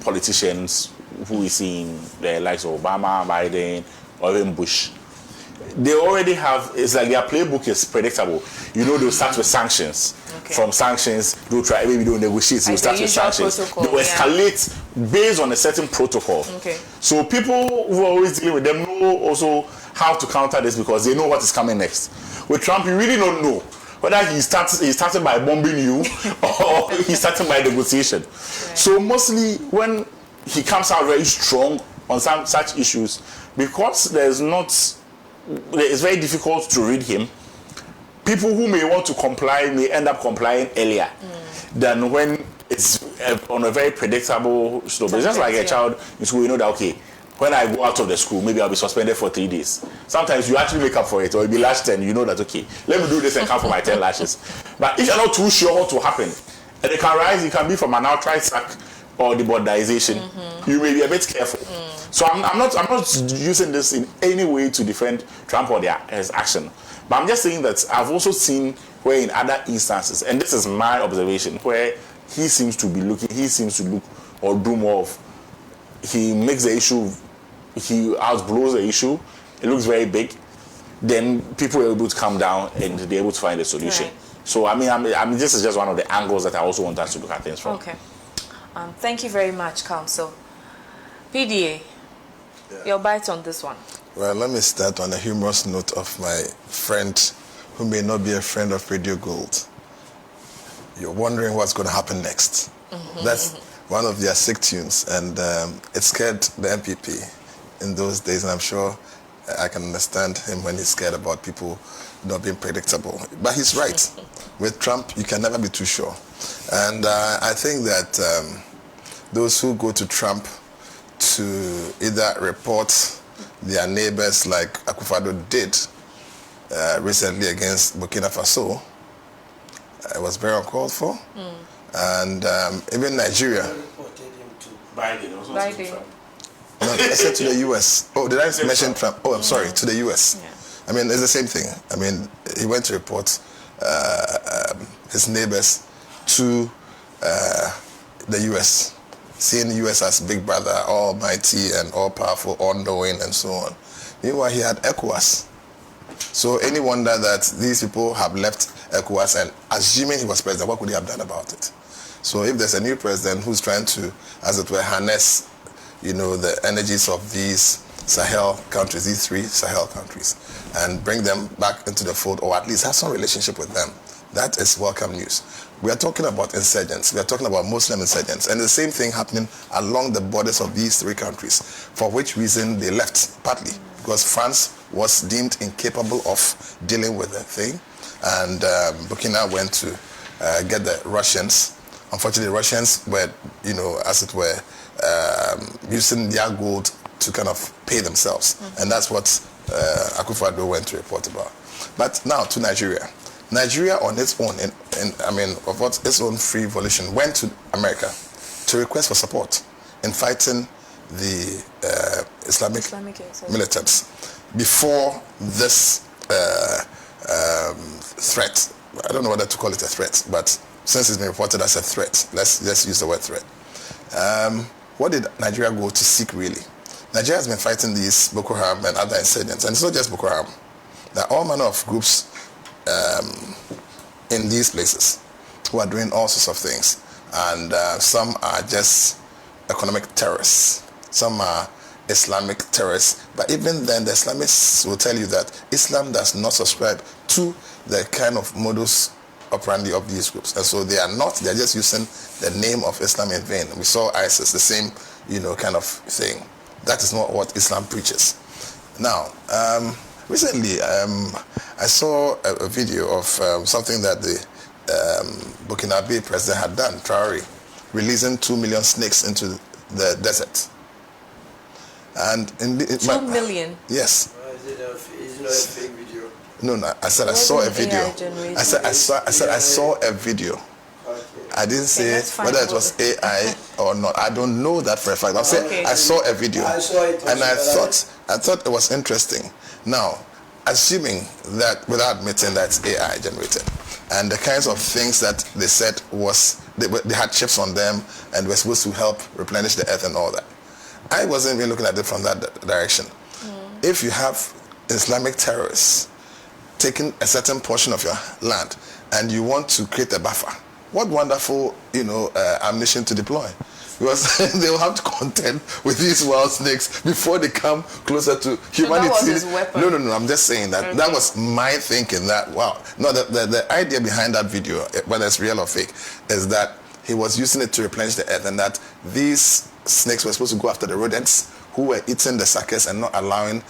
Speaker 3: politicians who we see in the likes of Obama, Biden, or even Bush, they already have, it's like their playbook is predictable. They'll start with sanctions. Okay. From sanctions, they'll try, maybe they'll negotiate, they'll start with sanctions. They'll escalate based on a certain protocol.
Speaker 1: Okay.
Speaker 3: So people who are always dealing with them know also how to counter this, because they know what is coming next. With Trump, you really don't know whether he started by bombing you or he started by negotiation. Right. So mostly when he comes out very strong on some such issues, because it's very difficult to read him, people who may want to comply may end up complying earlier than when it's on a very predictable slope. It's just like a child in school, that, okay, when I go out of the school, maybe I'll be suspended for 3 days. Sometimes you actually make up for it, or you'll be lashed 10, that, okay, let me do this and come for my 10 lashes. But if you're not too sure what will happen, and it can rise, it can be from an outright sack or deboardization, you may be a bit careful. So I'm not using this in any way to defend Trump or his action. But I'm just saying that I've also seen where in other instances, and this is my observation, where he seems to look or do more of, he makes the issue, he outblows the issue, it looks very big, then people are able to come down and they're able to find a solution. Right. So I mean, this is just one of the angles that I also want us to look at things from.
Speaker 1: Okay. Thank you very much, Counsel. PDA, your bite on this one.
Speaker 2: Well, let me start on a humorous note of my friend, who may not be a friend of Radio Gold. You're wondering what's going to happen next. That's one of their sick tunes, and it scared the MPP in those days, and I'm sure I can understand him when he's scared about people not being predictable. But he's right. With Trump, you can never be too sure. And I think that those who go to Trump to either report their neighbors, like Akufo-Addo did recently against Burkina Faso, it was very uncalled for. And even Nigeria.
Speaker 1: Biden.
Speaker 2: No, I said to the U.S. Oh, did I mention Trump? Oh, I'm sorry, to the U.S. Yeah. I mean, it's the same thing. I mean, he went to report his neighbors to the U.S., seeing the U.S. as big brother, almighty and all-powerful, all-knowing, and so on. Meanwhile, he had ECOWAS. So any wonder that these people have left ECOWAS, and assuming he was president, what could he have done about it? So if there's a new president who's trying to, as it were, harness, the energies of these Sahel countries, these 3 Sahel countries, and bring them back into the fold, or at least have some relationship with them, that is welcome news. We are talking about insurgents. We are talking about Muslim insurgents. And the same thing happening along the borders of these 3 countries, for which reason they left, partly because France was deemed incapable of dealing with the thing. And Burkina went to get the Russians. Unfortunately, the Russians were, as it were, using their gold to kind of pay themselves. And that's what Akufo-Addo went to report about. But now to Nigeria. Nigeria on its own, of what its own free volition, went to America to request for support in fighting the Islamic militants militants before this threat. I don't know whether to call it a threat, but since it's been reported as a threat, let's use the word threat. What did Nigeria go to seek really? Nigeria has been fighting these Boko Haram and other insurgents, and it's not just Boko Haram. There are all manner of groups in these places who are doing all sorts of things, and some are just economic terrorists, some are Islamic terrorists, but even then the Islamists will tell you that Islam does not subscribe to the kind of modus operandi of these groups, and so they're just using the name of Islam in vain. We saw ISIS, the same kind of thing. That is not what Islam preaches. Now, recently I saw a video of something that the Burkinabe president had done, Traoré, releasing 2 million snakes into the desert. And
Speaker 1: 2 million?
Speaker 2: Yes.
Speaker 4: Is it not a fake video?
Speaker 2: No, I said I saw a video. I said I saw a video.
Speaker 4: Okay.
Speaker 2: I didn't say whether it was AI or not. I don't know that for a fact. I'm saying I saw a video,
Speaker 4: I saw it
Speaker 2: and I thought it was interesting. Now, assuming that, without admitting that it's AI generated, and the kinds of things that they said was they had chips on them and were supposed to help replenish the earth and all that, I wasn't even looking at it from that direction. If you have Islamic terrorists taking a certain portion of your land and you want to create a buffer, what wonderful ammunition to deploy, because they will have to contend with these wild snakes before they come closer to humanity.
Speaker 1: So that was his weapon?
Speaker 2: No, I'm just saying that that was my thinking. That the idea behind that video, whether it's real or fake, is that he was using it to replenish the earth, and that these snakes were supposed to go after the rodents who were eating the suckers and not allowing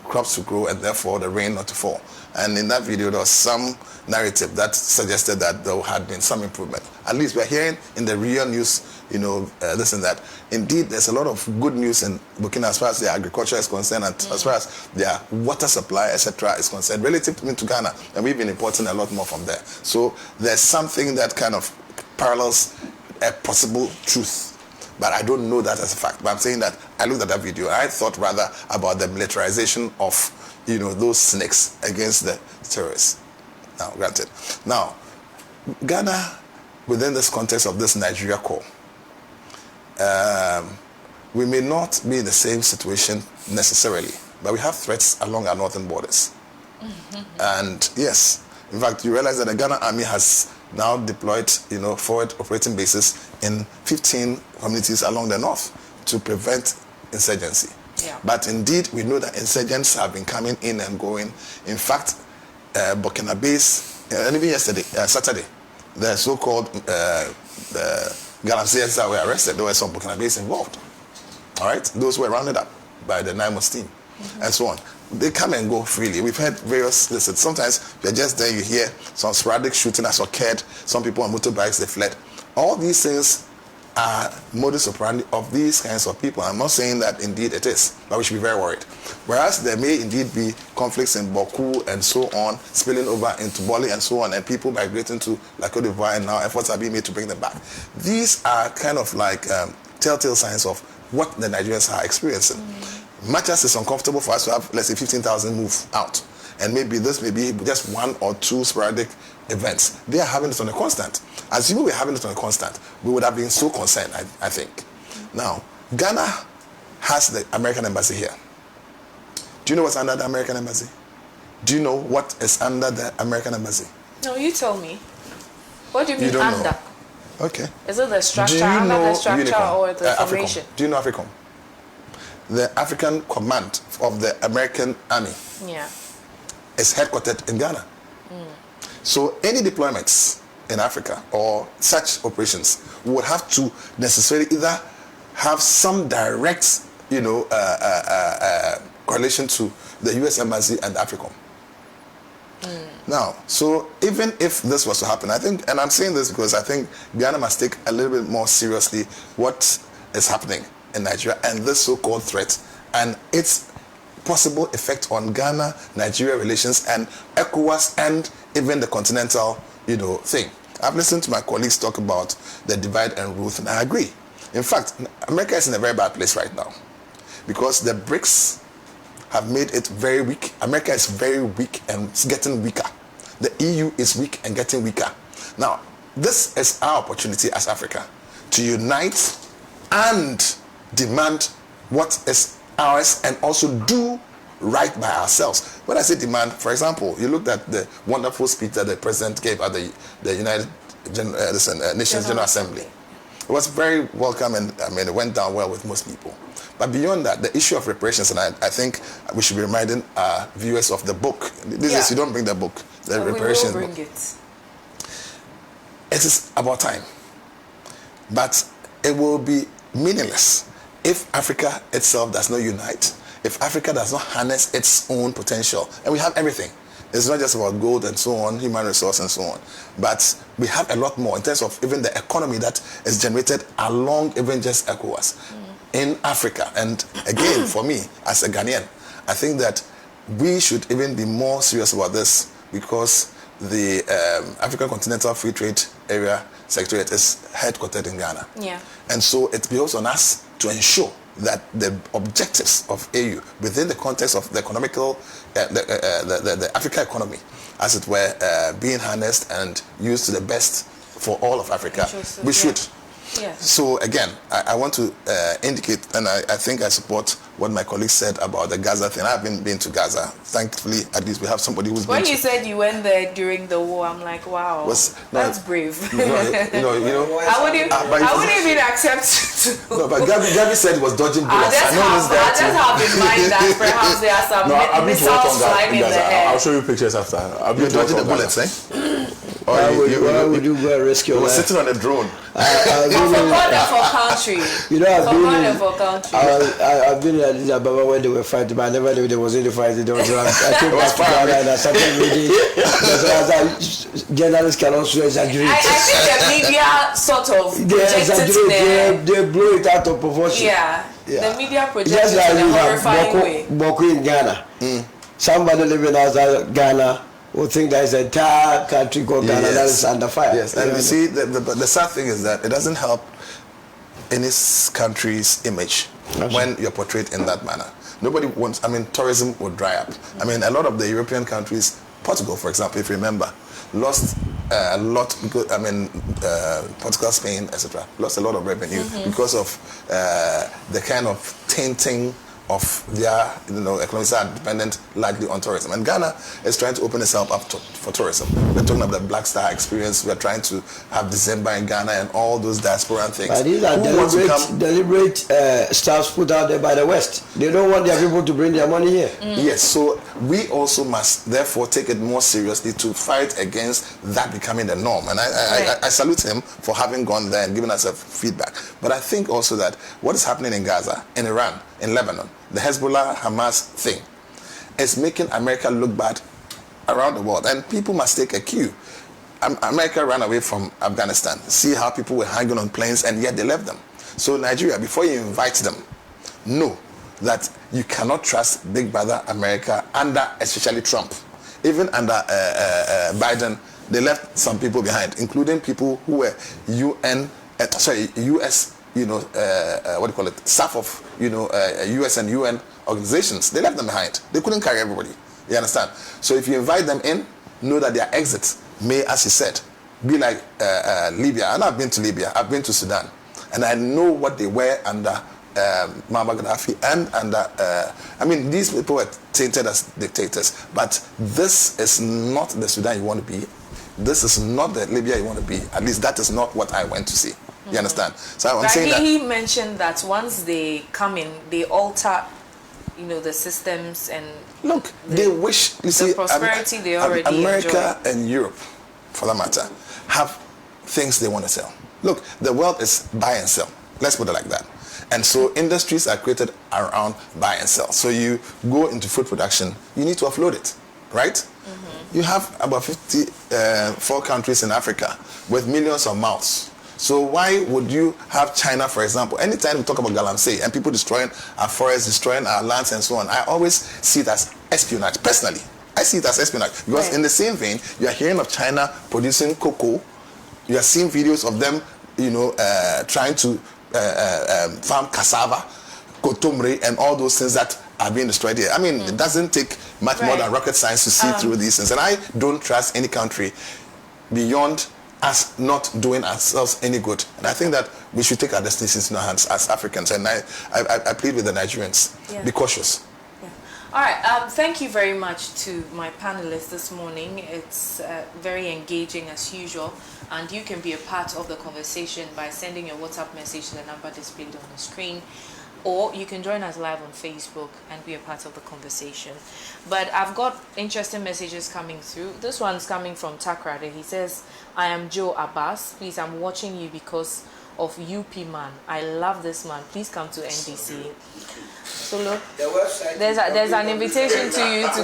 Speaker 2: crops to grow, and therefore the rain not to fall. And in that video there was some narrative that suggested that there had been some improvement. At least we're hearing in the real news, this and that. Indeed, there's a lot of good news in Burkina as far as their agriculture is concerned, and as far as their water supply, etc., is concerned, relative to Ghana, and we've been importing a lot more from there. So there's something that kind of parallels a possible truth. But I don't know that as a fact. But I'm saying that I looked at that video and I thought rather about the militarization of, those snakes against the terrorists. Now, granted. Now, Ghana, within this context of this Nigeria call, we may not be in the same situation necessarily, but we have threats along our northern borders. And yes, in fact, you realize that the Ghana Army has now deployed, forward operating bases in 15 communities along the north to prevent insurgency.
Speaker 1: Yeah.
Speaker 2: But indeed, we know that insurgents have been coming in and going. In fact, Burkinabes, and even yesterday, Saturday, the so-called Galamsees that were arrested, there were some Burkinabes involved. All right? Those were rounded up by the NIMOS team, and so on. They come and go freely. We've heard various listens. Sometimes you're just there, you hear some sporadic shooting has occurred, some people on motorbikes, they fled. All these things are modus operandi of these kinds of people. I'm not saying that indeed it is, but we should be very worried. Whereas there may indeed be conflicts in Boku and so on, spilling over into Boli and so on, and people migrating to La Côte d'Ivoire, and now efforts are being made to bring them back. These are kind of like telltale signs of what the Nigerians are experiencing. Much as it's uncomfortable for us to have, let's say, 15,000 move out, and maybe this may be just one or two sporadic events, they are having it on a constant. Assuming we're having it on a constant, we would have been so concerned, I think. Now, Ghana has the American embassy here. Do you know what's under the American embassy? Do you know what is under the American embassy?
Speaker 1: No, you tell me. What do you mean
Speaker 2: don't
Speaker 1: under?
Speaker 2: know. Okay.
Speaker 1: Is it the structure,
Speaker 2: Do you
Speaker 1: under
Speaker 2: know
Speaker 1: the structure,
Speaker 2: UNICOM?
Speaker 1: or the
Speaker 2: AFRICOM.
Speaker 1: formation?
Speaker 2: Do you know AFRICOM? The African Command of the American Army is headquartered in Ghana. So any deployments in Africa or such operations would have to necessarily either have some direct, correlation to the U.S. Embassy and AFRICOM. Now, so even if this was to happen, I think, and I'm saying this because I think Ghana must take a little bit more seriously what is happening in Nigeria and this so-called threat and its possible effect on Ghana-Nigeria relations and ECOWAS and even the continental, thing. I've listened to my colleagues talk about the divide and rule, and I agree. In fact, America is in a very bad place right now because the BRICS have made it very weak. America is very weak and it's getting weaker. The EU is weak and getting weaker. Now, this is our opportunity as Africa to unite and demand what is ours and also do right by ourselves. When I say demand, for example, you looked at the wonderful speech that the president gave at the United Nations General Assembly. It was very welcome, and it went down well with most people. But beyond that, the issue of reparations, and I think we should be reminding our viewers of the book. This is, you don't bring the book, the reparations book.
Speaker 1: We will bring it.
Speaker 2: It is about time. But it will be meaningless if Africa itself does not unite, if Africa does not harness its own potential. And we have everything. It's not just about gold and so on, human resource and so on. But we have a lot more in terms of even the economy that is generated along even just ECOWAS in Africa. And again, for me, as a Ghanaian, I think that we should even be more serious about this because the African Continental Free Trade Area Secretariat is headquartered in Ghana.
Speaker 1: Yeah.
Speaker 2: And so it behoves on us to ensure that the objectives of AU within the context of the economical, the Africa economy, as it were, being harnessed and used to the best for all of Africa, we should.
Speaker 1: Yeah.
Speaker 2: So again, I want to indicate, and I think I support what my colleague said about the Gaza thing. I've been to Gaza. Thankfully, at least we have somebody who's
Speaker 1: when
Speaker 2: been.
Speaker 1: When you said you went there during the war, I'm like, wow, that's brave.
Speaker 2: I
Speaker 1: wouldn't even accept.
Speaker 2: No, but Gabby said it was dodging bullets.
Speaker 1: I just have in mind that perhaps there are some missiles flying in the air.
Speaker 3: I'll show you pictures after.
Speaker 2: You're dodging the bullets, eh?
Speaker 4: Why would you go and rescue
Speaker 2: your life? Sitting on a drone.
Speaker 1: For God and for country.
Speaker 4: I've been in Addis Ababa when they were fighting, but I never knew there was any fighting. I came back to Ghana and I started reading. Journalists can also exaggerate.
Speaker 1: I think the media sort of
Speaker 4: they blow it out of proportion.
Speaker 1: Yeah. The media projects it in a horrifying way.
Speaker 4: Boko in Ghana. Somebody living outside Ghana will think that is an entire country called Ghana that is under fire.
Speaker 2: Yes, and you see, the sad thing is that it doesn't help any country's image when you're portrayed in that manner. Nobody wants, tourism would dry up. A lot of the European countries, Portugal, for example, if you remember, lost a lot because, Portugal, Spain, etc., lost a lot of revenue because of the kind of tainting of their economies are dependent largely on tourism. And Ghana is trying to open itself up for tourism. We're talking about the Black Star experience. We're trying to have December in Ghana and all those diaspora things.
Speaker 4: But these are deliberate stuff put out there by the West. They don't want their people to bring their money here.
Speaker 2: Yes, so we also must therefore take it more seriously to fight against that becoming the norm. And I salute him for having gone there and giving us a feedback. But I think also that what is happening in Gaza, in Iran, in Lebanon, the Hezbollah-Hamas thing is making America look bad around the world. And people must take a cue. America ran away from Afghanistan. See how people were hanging on planes and yet they left them. So Nigeria, before you invite them, know that you cannot trust Big Brother America under especially Trump. Even under Biden, they left some people behind, including people who were U.S. Staff of, U.S. and UN organizations. They left them behind. They couldn't carry everybody. You understand? So if you invite them in, know that their exit may, as you said, be like Libya. And I've been to Libya. I've been to Sudan. And I know what they were under Muammar Gaddafi and under, these people were tainted as dictators. But this is not the Sudan you want to be. This is not the Libya you want to be. At least that is not what I went to see. You understand? So I'm saying that
Speaker 1: he mentioned that once they come in, they alter, the systems and
Speaker 2: look. They wish the
Speaker 1: prosperity they already
Speaker 2: America
Speaker 1: enjoy.
Speaker 2: And Europe, for that matter, have things they want to sell. Look, the world is buy and sell. Let's put it like that. And so industries are created around buy and sell. So you go into food production, you need to offload it, right? You have about 54 countries in Africa with millions of mouths. So why would you have China, for example? Anytime we talk about Galamsey and people destroying our forests, destroying our lands and so on, I always see it as espionage, personally. I see it as espionage because in the same vein, you are hearing of China producing cocoa. You are seeing videos of them, trying to farm cassava, kotomre, and all those things that are being destroyed here. I mean, it doesn't take much more than rocket science to see through these things. And I don't trust any country beyond us not doing ourselves any good. And I think that we should take our destinies in our hands as Africans. And I plead with the Nigerians, be cautious.
Speaker 1: Yeah. All right. Thank you very much to my panelists this morning. It's very engaging as usual. And you can be a part of the conversation by sending your WhatsApp message to the number displayed on the screen. Or you can join us live on Facebook and be a part of the conversation. But I've got interesting messages coming through. This one's coming from Takrade. He says, I am Joe Abbas. Please, I'm watching you because of UP Man. I love this man. Please come to NBC. So look, there's an invitation to you to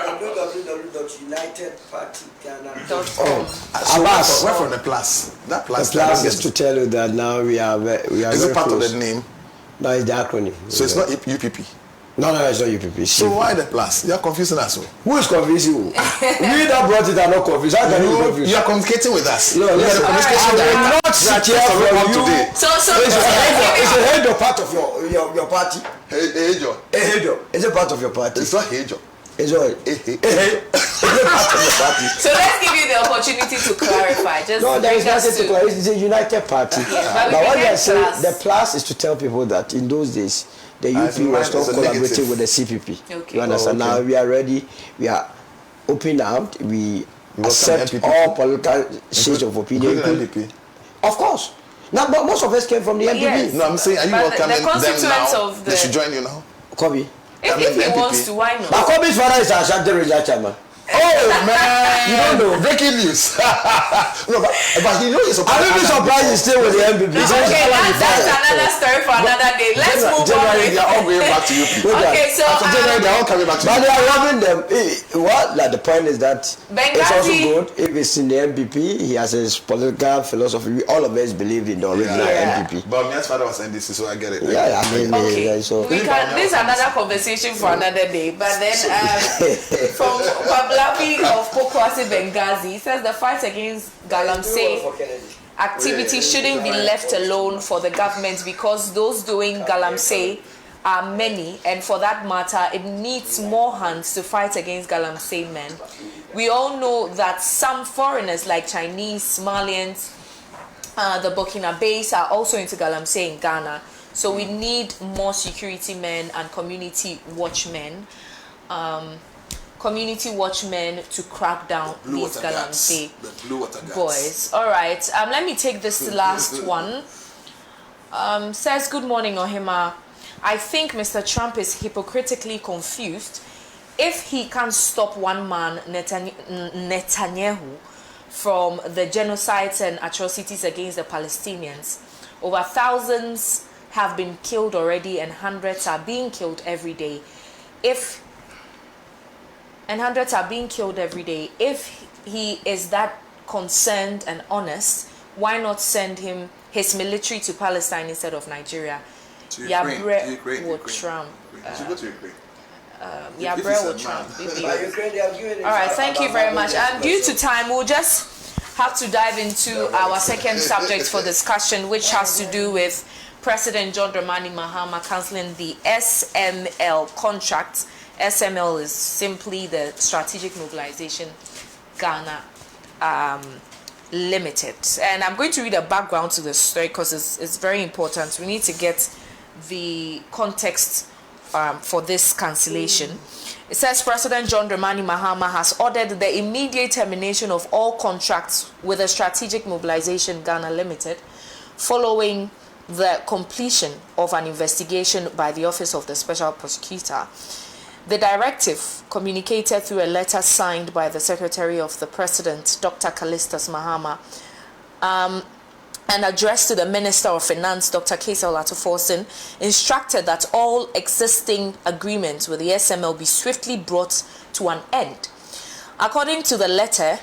Speaker 2: www.unitedpartyghana.com. So where from the plus? That plus.
Speaker 4: The plus is to tell you that now we are
Speaker 2: is it part of the name?
Speaker 4: No, it's the acronym.
Speaker 2: So it's not UPP?
Speaker 4: No, it's not UPP.
Speaker 2: So why the plus? You are confusing us.
Speaker 4: Who is confusing you? We that brought it are not confused. How can you confuse?
Speaker 2: You are communicating with us.
Speaker 4: No, listen, I will not sit here for you.
Speaker 2: Today.
Speaker 1: So
Speaker 4: it's a head or part of your party.
Speaker 2: Hejo.
Speaker 4: Is it part of your party?
Speaker 2: It's not Hejo.
Speaker 4: It's all part of the party.
Speaker 1: So let's give you the opportunity to clarify. Just
Speaker 4: no, there is nothing to clarify. It's a united party.
Speaker 1: Yes,
Speaker 4: but what they say, the plus is to tell people that in those days, the UP was not collaborating with the CPP.
Speaker 1: Okay.
Speaker 4: You understand? Now we are ready. We are open out. We accept all political shades of opinion. Of course. Now, but most of us came from the NPP.
Speaker 1: Yes.
Speaker 2: No, I'm saying, are you welcoming them now?
Speaker 1: Of
Speaker 2: they should join you now.
Speaker 4: Kobe.
Speaker 1: If he wants to, why not?
Speaker 4: But Kobe's father is Ashanti Ranger Chairman.
Speaker 2: Oh man, you don't know, breaking news. No, but he knows he's a
Speaker 4: I'm even surprised he's still with the MPP.
Speaker 1: Okay, that's another story for another day. Let's move on.
Speaker 2: Generally, they are all going back to UP.
Speaker 1: Okay, so
Speaker 2: generally, they are all coming back to
Speaker 4: but
Speaker 2: UP.
Speaker 4: they are loving them. What? Like the point is that
Speaker 1: Benghazi,
Speaker 4: it's also good if it's in the MPP. He has his political philosophy. All of us believe in the original MPP.
Speaker 2: But my father was NDC, so I get it.
Speaker 4: Yeah, I mean,
Speaker 1: okay.
Speaker 4: So
Speaker 1: we can. This is another conversation for another day. But then, from Pablabi of Pokwasi Benghazi says the fight against Galamsey activity shouldn't be left alone for the government because those doing Galamsey are many, and for that matter, it needs more hands to fight against Galamsey men. We all know that some foreigners like Chinese, Somalians, the Burkinabés are also into Galamsey in Ghana. So we need more security men and community watchmen. To crack down these Galamsey boys. All right. Let me take this last one. Says, good morning, Ohima. I think Mr. Trump is hypocritically confused. If he can't stop one man, Netanyahu, from the genocides and atrocities against the Palestinians, over thousands have been killed already and hundreds are being killed every day. If he is that concerned and honest, why not send his military to Palestine instead of Nigeria?
Speaker 2: Ukraine
Speaker 1: would Trump.
Speaker 2: Should go to Ukraine.
Speaker 1: Yabre would Trump. All right, thank you very much. And due to time, we'll just have to dive into our second subject for discussion, which has to do with President John Dramani Mahama cancelling the SML contract. SML is simply the Strategic Mobilization Ghana Limited. And I'm going to read a background to the story because it's very important. We need to get the context for this cancellation. It says President John Dramani Mahama has ordered the immediate termination of all contracts with the Strategic Mobilization Ghana Limited following the completion of an investigation by the Office of the Special Prosecutor. The directive, communicated through a letter signed by the Secretary of the President, Dr. Callistus Mahama, and addressed to the Minister of Finance, Dr. Kesa Olatoforsen, instructed that all existing agreements with the SML be swiftly brought to an end. According to the letter,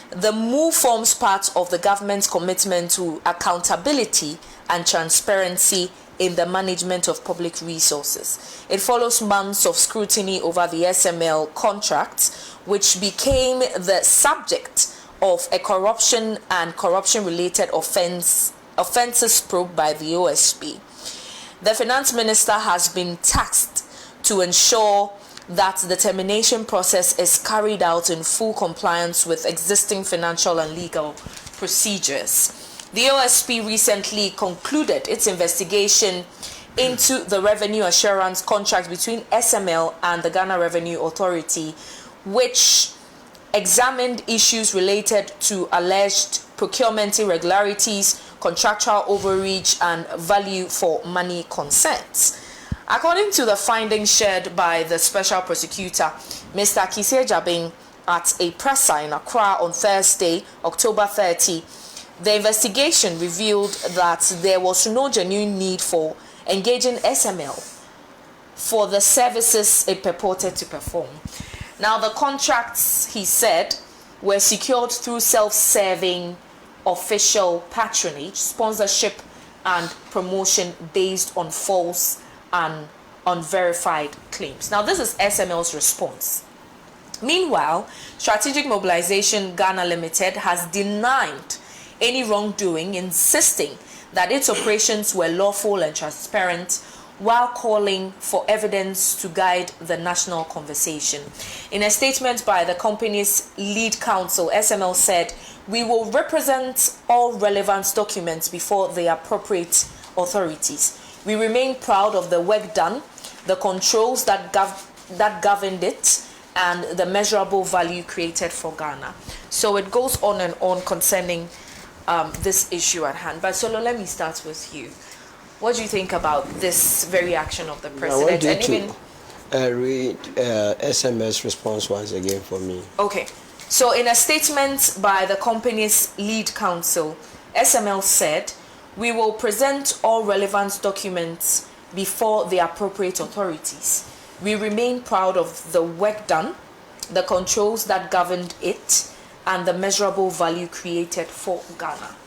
Speaker 1: the move forms part of the government's commitment to accountability and transparency in the management of public resources. It follows months of scrutiny over the SML contracts, which became the subject of a corruption and corruption-related offences probe by the OSP. The finance minister has been tasked to ensure that the termination process is carried out in full compliance with existing financial and legal procedures. The OSP recently concluded its investigation into the revenue assurance contract between SML and the Ghana Revenue Authority, which examined issues related to alleged procurement irregularities, contractual overreach, and value for money concerns. According to the findings shared by the special prosecutor, Mr. Kiseh Jabin, at a presser in Accra on Thursday, October 30, the investigation revealed that there was no genuine need for engaging SML for the services it purported to perform. Now, the contracts, he said, were secured through self-serving official patronage, sponsorship, and promotion based on false and unverified claims. Now, this is SML's response. Meanwhile, Strategic Mobilization Ghana Limited has denied any wrongdoing, insisting that its operations were lawful and transparent, while calling for evidence to guide the national conversation. In a statement by the company's lead counsel, SML said, "We will represent all relevant documents before the appropriate authorities. We remain proud of the work done, the controls that governed it, and the measurable value created for Ghana." So it goes on and on concerning this issue at hand. But Solo, let me start with you. What do you think about this very action of the president?
Speaker 4: I want you to read SML's response once again for me.
Speaker 1: Okay. So in a statement by the company's lead counsel, SML said, "We will present all relevant documents before the appropriate authorities. We remain proud of the work done, the controls that governed it, and the measurable value created for Ghana."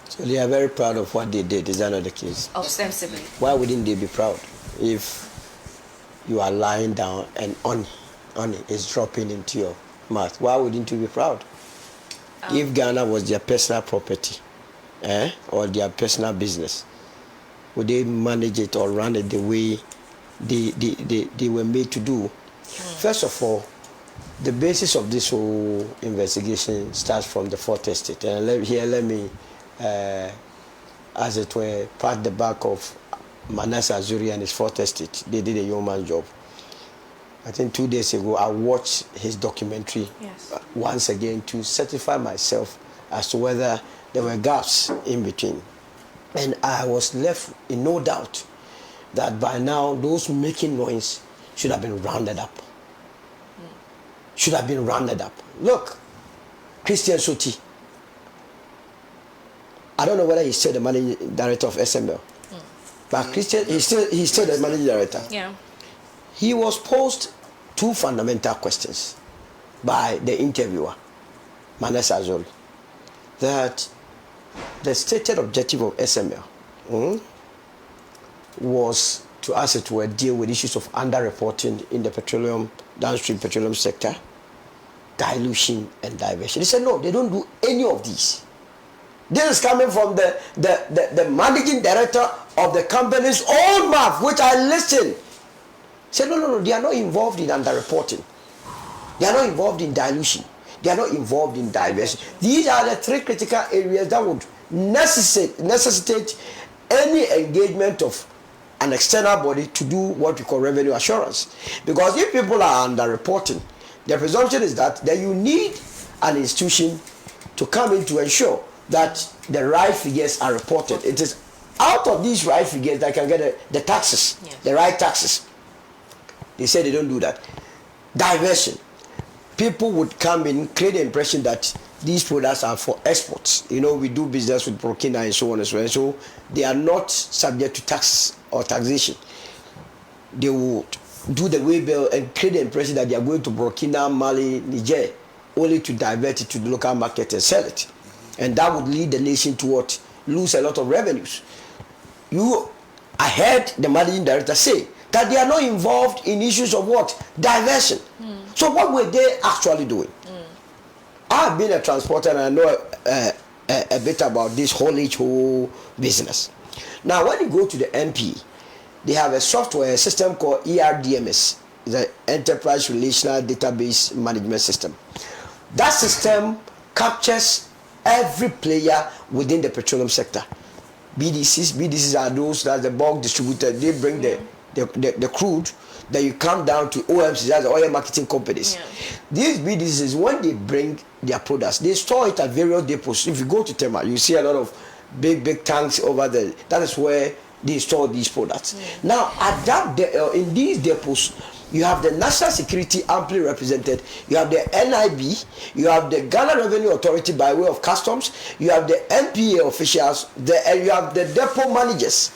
Speaker 4: So they are very proud of what they did. Is that not the case?
Speaker 1: Ostensibly.
Speaker 4: Why wouldn't they be proud if you are lying down and honey is dropping into your mouth? Why wouldn't you be proud? If Ghana was their personal property, or their personal business, would they manage it or run it the way they were made to do? First of all, the basis of this whole investigation starts from the Fourth Estate. And let me, as it were, pat the back of Manasseh Azuri and his Fourth Estate. They did a yeoman's job. I think 2 days ago, I watched his documentary once again to certify myself as to whether there were gaps in between. And I was left in no doubt that by now those making noise should have been rounded up. Should have been rounded up. Look, Christian Soti. I don't know whether he's still the managing director of SML. But Christian, he's still the managing director.
Speaker 1: Yeah.
Speaker 4: He was posed two fundamental questions by the interviewer, Manasseh Azuri, that the stated objective of SML was to, as it were, deal with issues of underreporting in the downstream petroleum sector, dilution and diversion. He said, no, they don't do any of these. This is coming from the managing director of the company's own mouth, which I listened. He said, no, they are not involved in underreporting. They are not involved in dilution. They are not involved in diversion. These are the three critical areas that would necessitate any engagement of an external body to do what we call revenue assurance. Because if people are underreporting, the presumption is that you need an institution to come in to ensure that the right figures are reported. It is out of these right figures that can get the taxes, the right taxes. They say they don't do that. Diversion. People would come in, create the impression that these products are for exports. You know, we do business with Burkina and so on and so on. So they are not subject to tax or taxation. They would do the way bill and create the impression that they are going to Burkina, Mali, Niger, only to divert it to the local market and sell it. And that would lead the nation to what? Lose a lot of revenues. I heard the managing director say that they are not involved in issues of what? Diversion. So what were they actually doing? I've been a transporter and I know a bit about this whole business. Now, when you go to the MP, they have a software system called ERDMS, the Enterprise Relational Database Management System. That system captures every player within the petroleum sector. BDCs are those that the bulk distributor. They bring the crude. Then you come down to OMCs, that's the oil marketing companies. Yeah. These BDCs, when they bring their products, they store it at various depots. If you go to Tema, you see a lot of big tanks over there. That is where they store these products. Now, at that in these depots, you have the National Security amply represented, you have the NIB, you have the Ghana Revenue Authority by way of customs, you have the NPA officials, and you have the depot managers,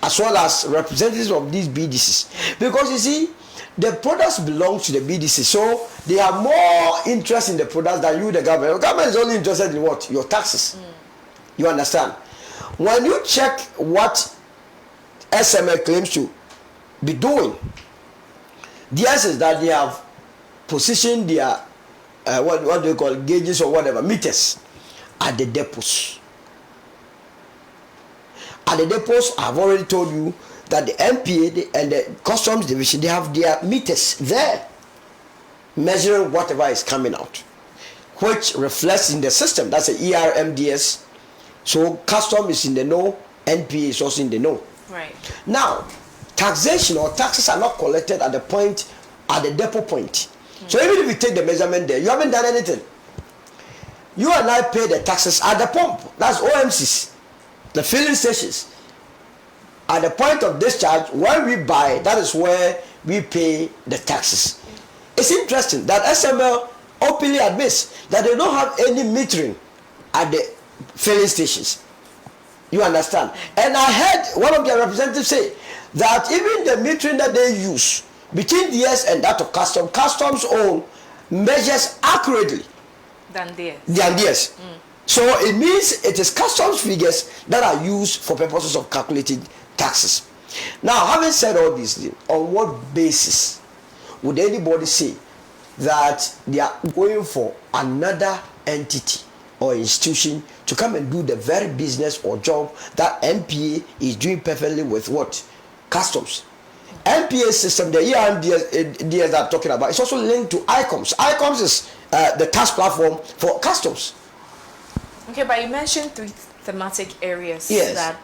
Speaker 4: as well as representatives of these BDCs. Because you see, the products belong to the BDC, so they have more interest in the products than you, the government. The government is only interested in what? Your taxes. You understand? When you check what SML claims to be doing, theirs is that they have positioned their what do you call gauges or whatever, meters at the depots. At the depots, I've already told you that the MPA and the Customs Division, they have their meters there measuring whatever is coming out, which reflects in the system. That's a ERMDS. So Custom is in the know, NPA is also in the know.
Speaker 1: Right.
Speaker 4: Now, taxation or taxes are not collected at the depot point. So even if you take the measurement there, you haven't done anything. You and I pay the taxes at the pump. That's OMCs, the filling stations. At the point of discharge, when we buy, that is where we pay the taxes. It's interesting that SML openly admits that they don't have any metering at the filling stations. You understand? And I heard one of their representatives say that even the metering that they use between theirs and that of customs own measures accurately
Speaker 1: than theirs.
Speaker 4: So it means it is customs figures that are used for purposes of calculating taxes. Now, having said all these things, on what basis would anybody say that they are going for another entity or institution to come and do the very business or job that NPA is doing perfectly with what? Customs. NPA system, the ERMDS that I'm talking about, is also linked to ICOMS. ICOMS is the tax platform for customs.
Speaker 1: Okay, but you mentioned 3 thematic areas that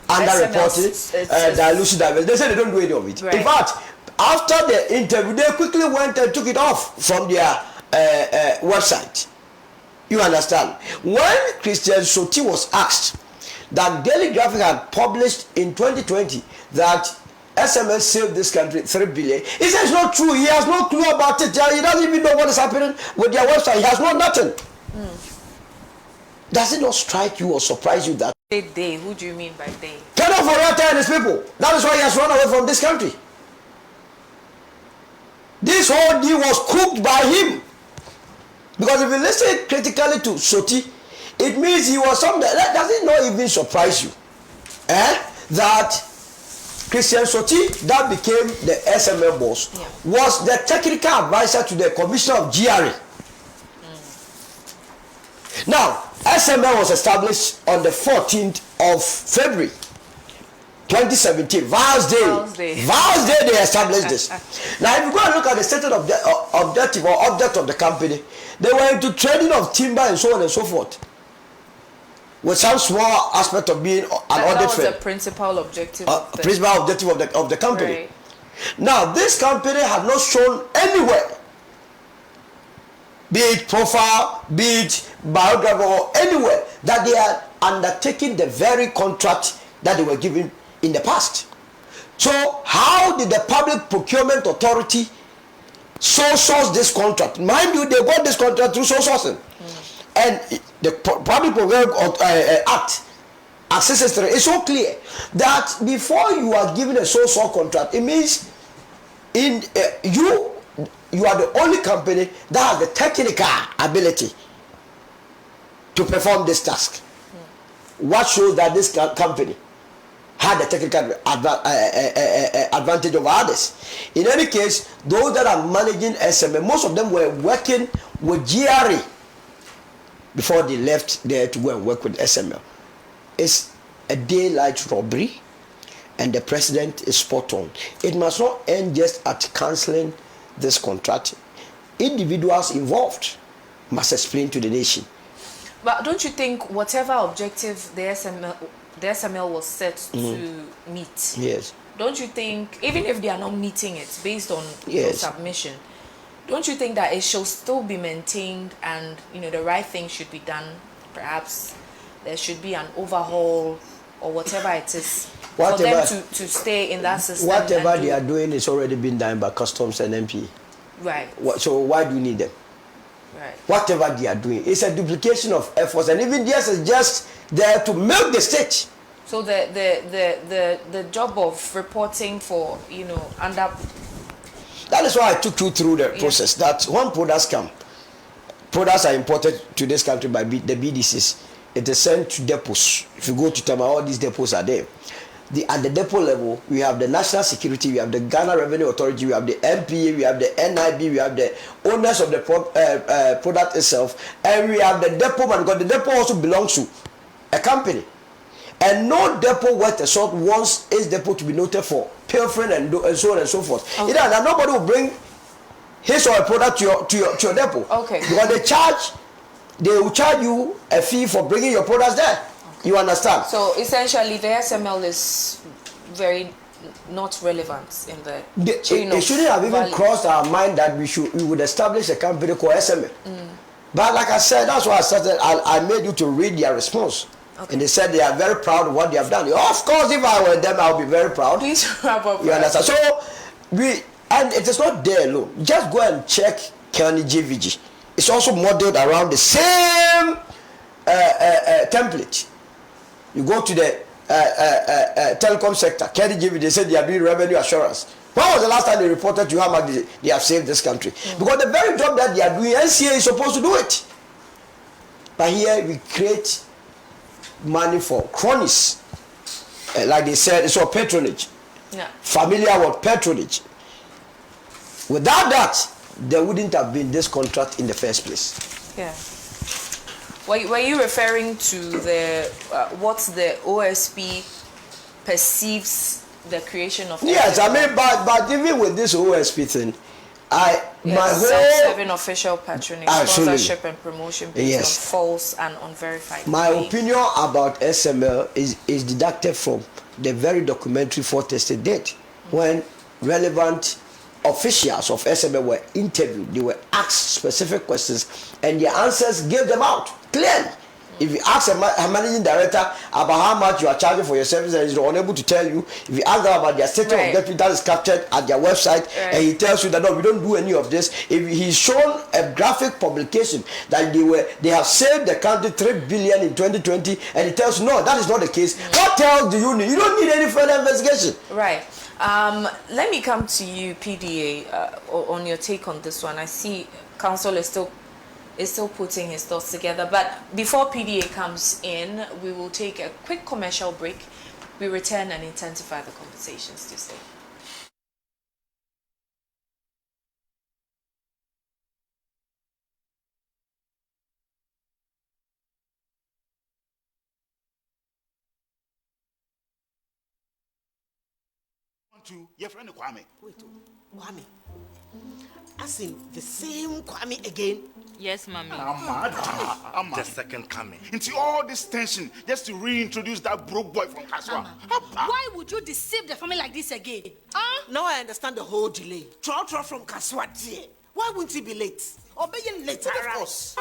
Speaker 4: underreported, dilution, diversity. They said they don't do any of it.
Speaker 1: Right.
Speaker 4: In fact, after the interview, they quickly went and took it off from their website. You understand? When Christian Soti was asked that Daily Graphic had published in 2020 that SMS saved this country 3 billion, he says it's not true. He has no clue about it. He doesn't even know what is happening with their website. He has no nothing. Does it not strike you or surprise you that
Speaker 1: they? Who do you mean by they?
Speaker 4: Kenneth Ofori-Atta and his people. That is why he has run away from this country. This whole deal was cooked by him. Because if you listen critically to Soti, it means he was something that does it not even surprise you. That Christian Soti, that became the SML boss, was the technical advisor to the commissioner of GRA. Now, SML was established on the 14th of February 2017. Vows Day. They established this. Now, if you go and look at the stated objective or object of the company, they were into trading of timber and so on and so forth, with some small aspect of being an audit firm.
Speaker 1: That was the principal objective.
Speaker 4: Of the company. Right. Now, this company had not shown anywhere, be it profile, be it biography, or anywhere, that they are undertaking the very contract that they were given in the past. So how did the Public Procurement Authority source this contract? Mind you, they got this contract through sourcing. And the Public Procurement Act, Access 3, is so clear that before you are given a source contract, it means you are the only company that has the technical ability to perform this task. What shows that this company had a technical advantage over others. In any case, those that are managing SML, most of them were working with GRA before they left there to go and work with SML. It's a daylight robbery, and the president is spot on. It must not end just at cancelling this contract. Individuals involved must explain to the nation.
Speaker 1: But don't you think whatever objective the SML was set to meet,
Speaker 4: yes,
Speaker 1: don't you think, even if they are not meeting it based on
Speaker 4: yes,
Speaker 1: your submission, don't you think that it should still be maintained and the right thing should be done? Perhaps there should be an overhaul or whatever it is for them to stay in that system.
Speaker 4: Whatever they are doing is already been done by Customs and MP.
Speaker 1: Right.
Speaker 4: So why do you need them?
Speaker 1: Right.
Speaker 4: Whatever they are doing, it's a duplication of efforts, and even this is just there to milk the state.
Speaker 1: So the job of reporting for under.
Speaker 4: That is why I took you through the process. That when products come, products are imported to this country by the BDCs. It is sent to depots. If you go to Tama, all these depots are there. At the depot level, we have the National Security, we have the Ghana Revenue Authority, we have the MPA, we have the NIB, we have the owners of the product itself, and we have the depot man, because the depot also belongs to a company. And no depot worth a salt wants its depot to be noted for pilfering and so on and so forth. Okay. And nobody will bring his or her product to your depot.
Speaker 1: Okay.
Speaker 4: Because they will charge you a fee for bringing your products there. You understand?
Speaker 1: So essentially, the SML is very not relevant in the chain
Speaker 4: it shouldn't have even crossed our mind that we would establish a company called SML. But like I said, that's why I started. I made you to read their response. Okay. And they said they are very proud of what they have done. Of course, if I were them, I would be very proud.
Speaker 1: Please wrap up.
Speaker 4: You understand? So and it is not there alone. Just go and check Kearney JVG. It's also modeled around the same template. You go to the telecom sector, Kearney JVG, they said they are doing revenue assurance. When was the last time they reported to you how much they have saved this country? Because the very job that they are doing, NCA is supposed to do it. But here we create money for cronies. Like they said, it's all patronage.
Speaker 1: Yeah.
Speaker 4: Familiar with patronage. Without that, there wouldn't have been this contract in the first place.
Speaker 1: Yeah. Were you referring to the what the OSP perceives the creation of?
Speaker 4: Yes, I mean, but even with this OSP thing, my whole
Speaker 1: serving official patronage, sponsorship and promotion based on false and unverified.
Speaker 4: My opinion about SML is deducted from the very documentary foretested date when relevant officials of SML were interviewed. They were asked specific questions and their answers gave them out clearly. If you ask a managing director about how much you are charging for your service and he's unable to tell you, if you ask them about their statement of deputy that is captured at their website and he tells you that no, we don't do any of this, if he's shown a graphic publication that they have saved the country 3 billion in 2020 and he tells you no, that is not the case, what else do you need? You don't need any further investigation.
Speaker 1: Right. Let me come to you, PDA, on your take on this one. I see Council is still putting his thoughts together. But before PDA comes in, we will take a quick commercial break. We return and intensify the conversations to stay.
Speaker 5: To your friend Kwame. Wait, Kwame. As in the same Kwame again?
Speaker 6: Yes, Mommy.
Speaker 5: I'm the second coming. Into all this tension just to reintroduce that broke boy from Kaswa.
Speaker 6: Why would you deceive the family like this again?
Speaker 5: Now I understand the whole delay. Troll from Kaswa, dear. Why wouldn't he be late? Or be late, of course.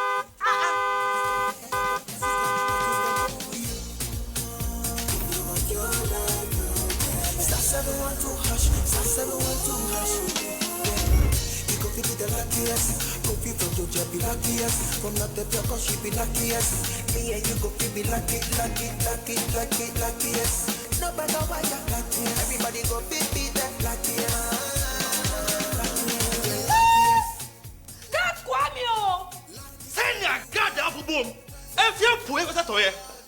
Speaker 7: The luckiest, go be from Georgia be luckiest, from not the cause she be luckiest. Me and you go be luckiest. No matter why you're luckiest, everybody go be that luckiest.
Speaker 6: God, Kwame!
Speaker 5: Send your God the apple boom. If you're poor,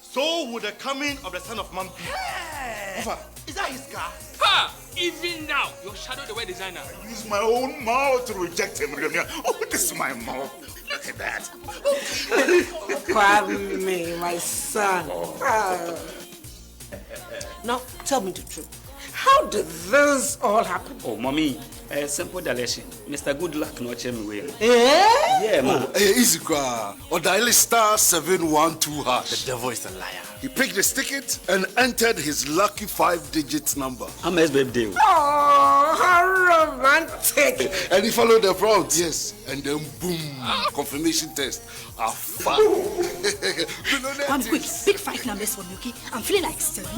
Speaker 5: so would the coming of the Son of Man be. Is that his car?
Speaker 8: Ha! Even now, your shadow the way designer.
Speaker 9: I use my own mouth to reject him. Oh, this is my mouth. Look at that.
Speaker 5: Kwame, my son. Now, tell me the truth. How did this all happen?
Speaker 8: Oh, mommy, simple direction. Mr. Goodluck no check me way.
Speaker 5: Eh?
Speaker 8: Yeah, man.
Speaker 9: Easy car. Or dial star 712 hash.
Speaker 5: The devil is a liar.
Speaker 9: He picked his ticket and entered his lucky 5-digit number.
Speaker 8: I'm his baby.
Speaker 5: Oh, how romantic.
Speaker 9: And he followed the prompt. Yes. And then boom. Confirmation test.
Speaker 6: One quick, pick 5 numbers for me, okay? I'm feeling like 7.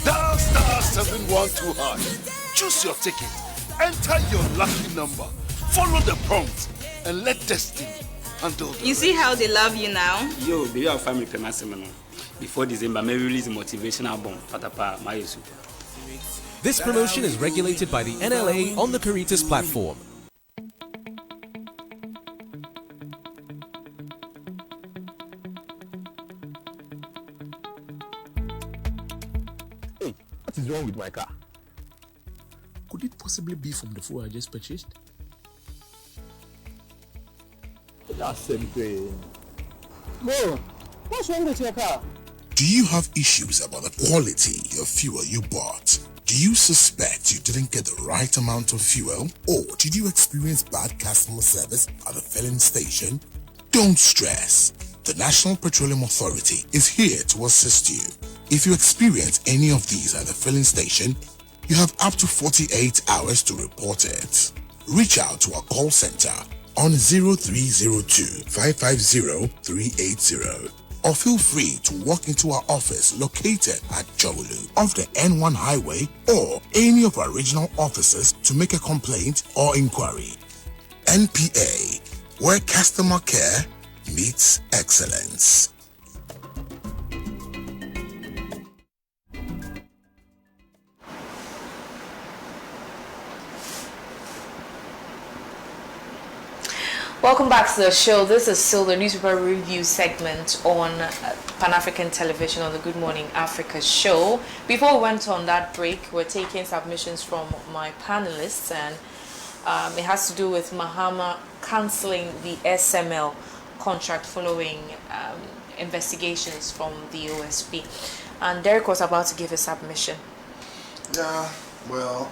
Speaker 9: Dial star 712 hash. Choose your ticket. Enter your lucky number. Follow the prompt. And let destiny handle the
Speaker 6: You see how they love you now?
Speaker 8: Yo, baby, I'll find me payment seminar. Before December, maybe release a motivational album. Patapa, my super.
Speaker 10: This promotion is regulated by the NLA on the Caritas platform.
Speaker 11: Hey, what is wrong with my car? Could it possibly be from the fuel I just purchased? That's something.
Speaker 12: Bro, what's wrong with your car?
Speaker 13: Do you have issues about the quality of fuel you bought? Do you suspect you didn't get the right amount of fuel? Or did you experience bad customer service at the filling station? Don't stress. The National Petroleum Authority is here to assist you. If you experience any of these at the filling station, you have up to 48 hours to report it. Reach out to our call center on 0302 550 380. Or feel free to walk into our office located at Jolu off the N1 highway or any of our regional offices to make a complaint or inquiry. NPA, where customer care meets excellence.
Speaker 1: Welcome back to the show. This is still the newspaper review segment on Pan-African Television on the Good Morning Africa show. Before we went on that break, we're taking submissions from my panelists, and it has to do with Mahama cancelling the SML contract following investigations from the OSP. And Derek was about to give a submission.
Speaker 2: Yeah, well,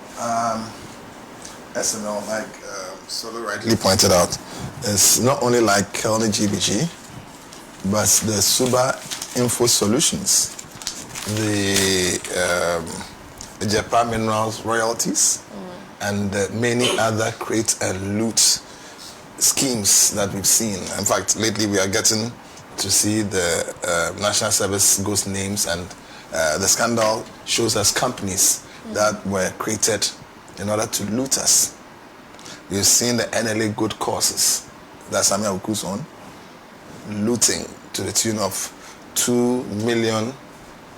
Speaker 2: SML, like Solo rightly pointed out, is not only like Kelny GBG, but the Suba Info Solutions, the Japan Minerals royalties, and many other create and loot schemes that we've seen. In fact, lately we are getting to see the National Service ghost names, and the scandal shows us companies that were created in order to loot us. We've seen the NLA Good Causes that Samuel Oku's on, looting to the tune of 2 million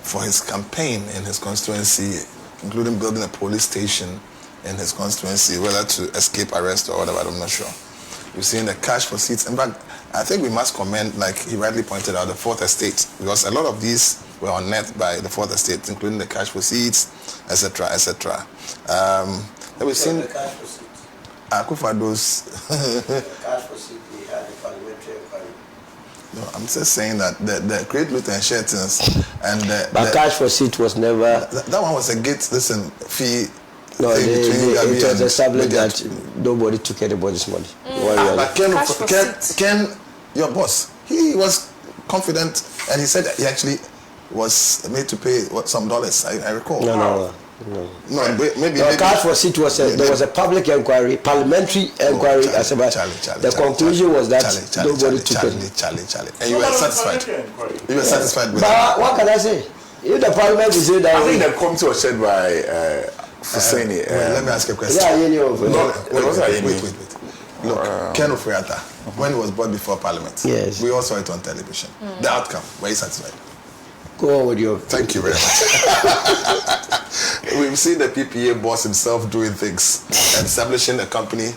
Speaker 2: for his campaign in his constituency, including building a police station in his constituency, whether to escape arrest or whatever, I'm not sure. We've seen the cash proceeds. In fact, I think we must commend, like he rightly pointed out, the Fourth Estate, because a lot of these were unearthed by the Fourth Estate, including the cash proceeds, etc., etc. We've seen
Speaker 4: the cash proceeds.
Speaker 2: Akufado's
Speaker 4: cash proceeds, we had the parliamentary inquiry.
Speaker 2: No, I'm just saying that the Great Loot and Shetons and
Speaker 4: but cash proceeds was never.
Speaker 2: That one was a gate. Listen, fee.
Speaker 4: No, it was established that nobody took anybody's money.
Speaker 2: But Ken, your boss, he was confident, and he said that he actually was made to pay some dollars. I recall.
Speaker 4: No.
Speaker 2: Maybe
Speaker 4: cash proceeds was there was a public inquiry, parliamentary inquiry. The conclusion was that nobody took it.
Speaker 2: Charlie, and you were satisfied. You were satisfied with.
Speaker 4: But what can I say? If the parliament is saying that,
Speaker 3: I think the committee was chaired by Fuseni.
Speaker 2: Let me ask you a question. Wait. Look, Ken Ofriata, when he was brought before Parliament,
Speaker 4: yes,
Speaker 2: we all saw it on television. The outcome, were you satisfied?
Speaker 4: Go on with your.
Speaker 2: Thank you very much. We've seen the PPA boss himself doing things and establishing a company.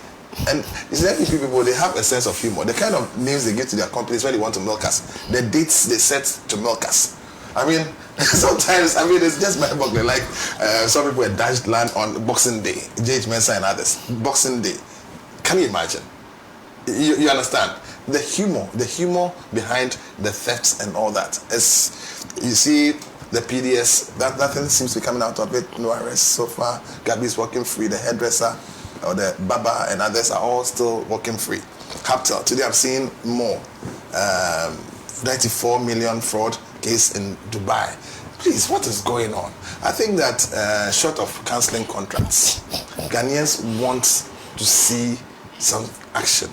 Speaker 2: And you see, NPP people, they have a sense of humor. The kind of names they give to their companies when they want to milk us, the dates they set to milk us. I mean, sometimes, I mean, it's just mind-boggling. Like, some people were dashed land on Boxing Day, J.H. Mensah and others. Boxing Day. Can you imagine? You understand? The humor behind the thefts and all that. Is, you see, the PDS, that thing seems to be coming out of it. No arrest so far. Gabby's walking free. The hairdresser, or the Baba and others are all still walking free. Capital. Today I'm seeing more. 94 million fraud case in Dubai. Please, what is going on? I think that short of cancelling contracts, Ghanaians want to see some action.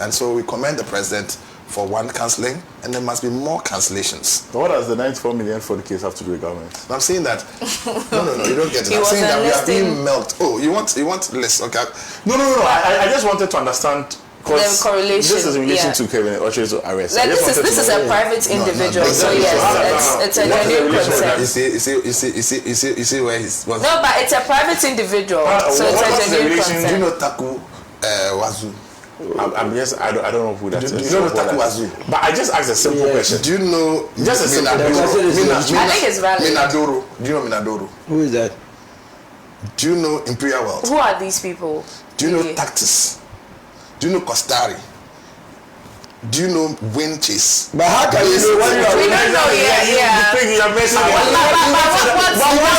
Speaker 2: And so we commend the president for one cancelling, and there must be more cancellations.
Speaker 3: But what does the 94 million fraud case have to do with government?
Speaker 2: I'm saying that. No, you don't get it. I'm saying that we are being milked. Oh, you want less? Okay.
Speaker 3: No. I just wanted to understand.
Speaker 1: The correlation.
Speaker 3: This is in relation to Kevin Oche's arrest.
Speaker 1: Like this is a private individual, so yes, it's a genuine concern.
Speaker 2: You see where he's.
Speaker 1: No, but it's a private individual, so it's a genuine concern.
Speaker 2: Do you know Taku Wazu?
Speaker 3: I don't know who that is.
Speaker 2: Do you know Taku Wazu?
Speaker 3: But I just asked a simple question.
Speaker 2: Do you know?
Speaker 3: Just a simple
Speaker 1: question. I think it's valid.
Speaker 2: Minadoro. Do you know Minadoro?
Speaker 4: Who is that?
Speaker 2: Do you know Imperial Wealth?
Speaker 1: Who are these people?
Speaker 2: Do you know Tactus? Do you know Costari? Do you know Wind Chase?
Speaker 4: But how can you know when you are?
Speaker 1: We don't know yet.
Speaker 3: You think you're messing with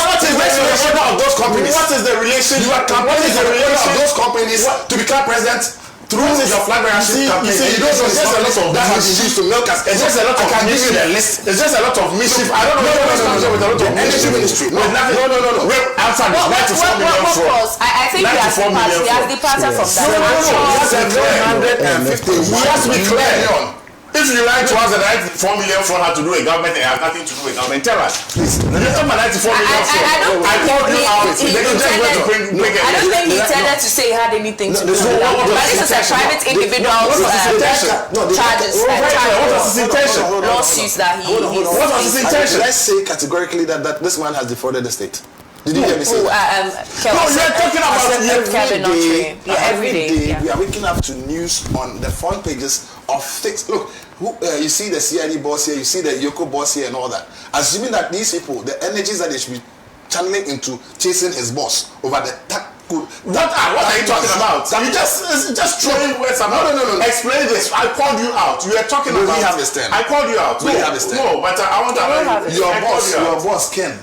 Speaker 3: what is the relation of those companies? What is the relation? You are campaigning the relation of those companies to become president through your flag bearership campaign. You don't know. There's just a lot of that has been used to milk us. It's just a lot of. I can give you the list. There's just a lot of mischief. I don't know. With a lot of energy ministry. No. Answer this. 94 million fraud.
Speaker 1: I think he has departed from that.
Speaker 3: No. 750. We have to be clear. If you like to us that 94 million fraud had to do with government and has nothing to do with government, tell us. Please. You're talking about 94 million fraud. I called you out.
Speaker 1: I don't think he intended to say he had anything to do with that. But this is a private individual charges.
Speaker 3: What was his intention?
Speaker 1: Lawsuits that he.
Speaker 3: What was his intention?
Speaker 2: Let's say categorically that this man has defrauded the state. Did you hear me say that?
Speaker 3: No, you're talking about
Speaker 2: every day. We are waking up to news on the front pages of things. Look, you see the CID boss here, you see the Yoko boss here and all that. Assuming that these people, the energies that they should be channeling into chasing his boss over the
Speaker 3: What are you talking about? You just throwing words about. No. Explain this. I called you out. You are talking about.
Speaker 2: We have a stand.
Speaker 3: I called you out. No, but I want to.
Speaker 2: Your boss, Ken.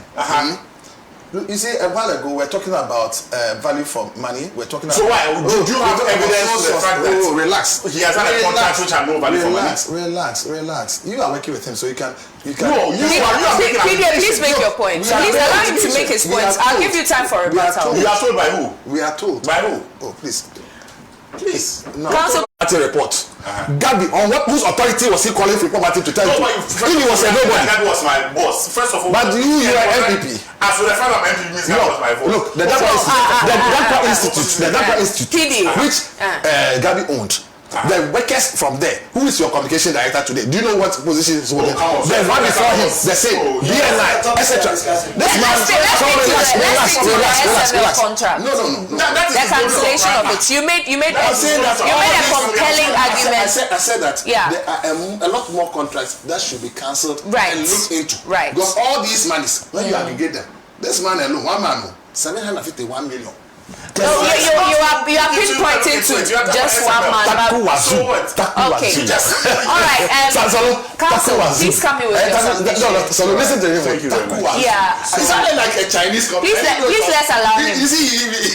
Speaker 2: You see, a while ago, we were talking about value for money. We're talking about.
Speaker 3: So why? Did you have evidence to the fact that?
Speaker 2: Relax.
Speaker 3: He has had a contract which had no value for money.
Speaker 2: Relax. You are working with him, so you can.
Speaker 1: No, you are making. Please make your point. Please allow him to make his points. I'll give you time for rebuttal.
Speaker 3: We are told by who?
Speaker 2: We are told.
Speaker 3: By who?
Speaker 2: Oh, please.
Speaker 3: No.
Speaker 2: Council report. Gabby, on whose authority was he calling for property to tell you? If he was a nobody.
Speaker 3: That was my boss. First of all.
Speaker 2: But you are MVP.
Speaker 3: As for the fact I'm MVP means that was my vote.
Speaker 2: Look, the Dakar Institute, which Gabby owned. The workers from there, who is your communication director today? Do you know what position is holding? The one before him, the same, BNI, etc. This man, relax. No.
Speaker 1: The cancellation of it. You made a compelling argument.
Speaker 2: I said that there are a lot more contracts that should be cancelled and looked into.
Speaker 1: Right.
Speaker 2: Because all these monies, when you aggregate them, this man alone, one man, 751 million.
Speaker 1: No, you are pinpointing to just one man. Okay. All right. Council, please come here with your submission.
Speaker 2: So listen to him.
Speaker 1: Yeah.
Speaker 2: It sounded like a Chinese company.
Speaker 1: Please let's allow him.
Speaker 2: You see,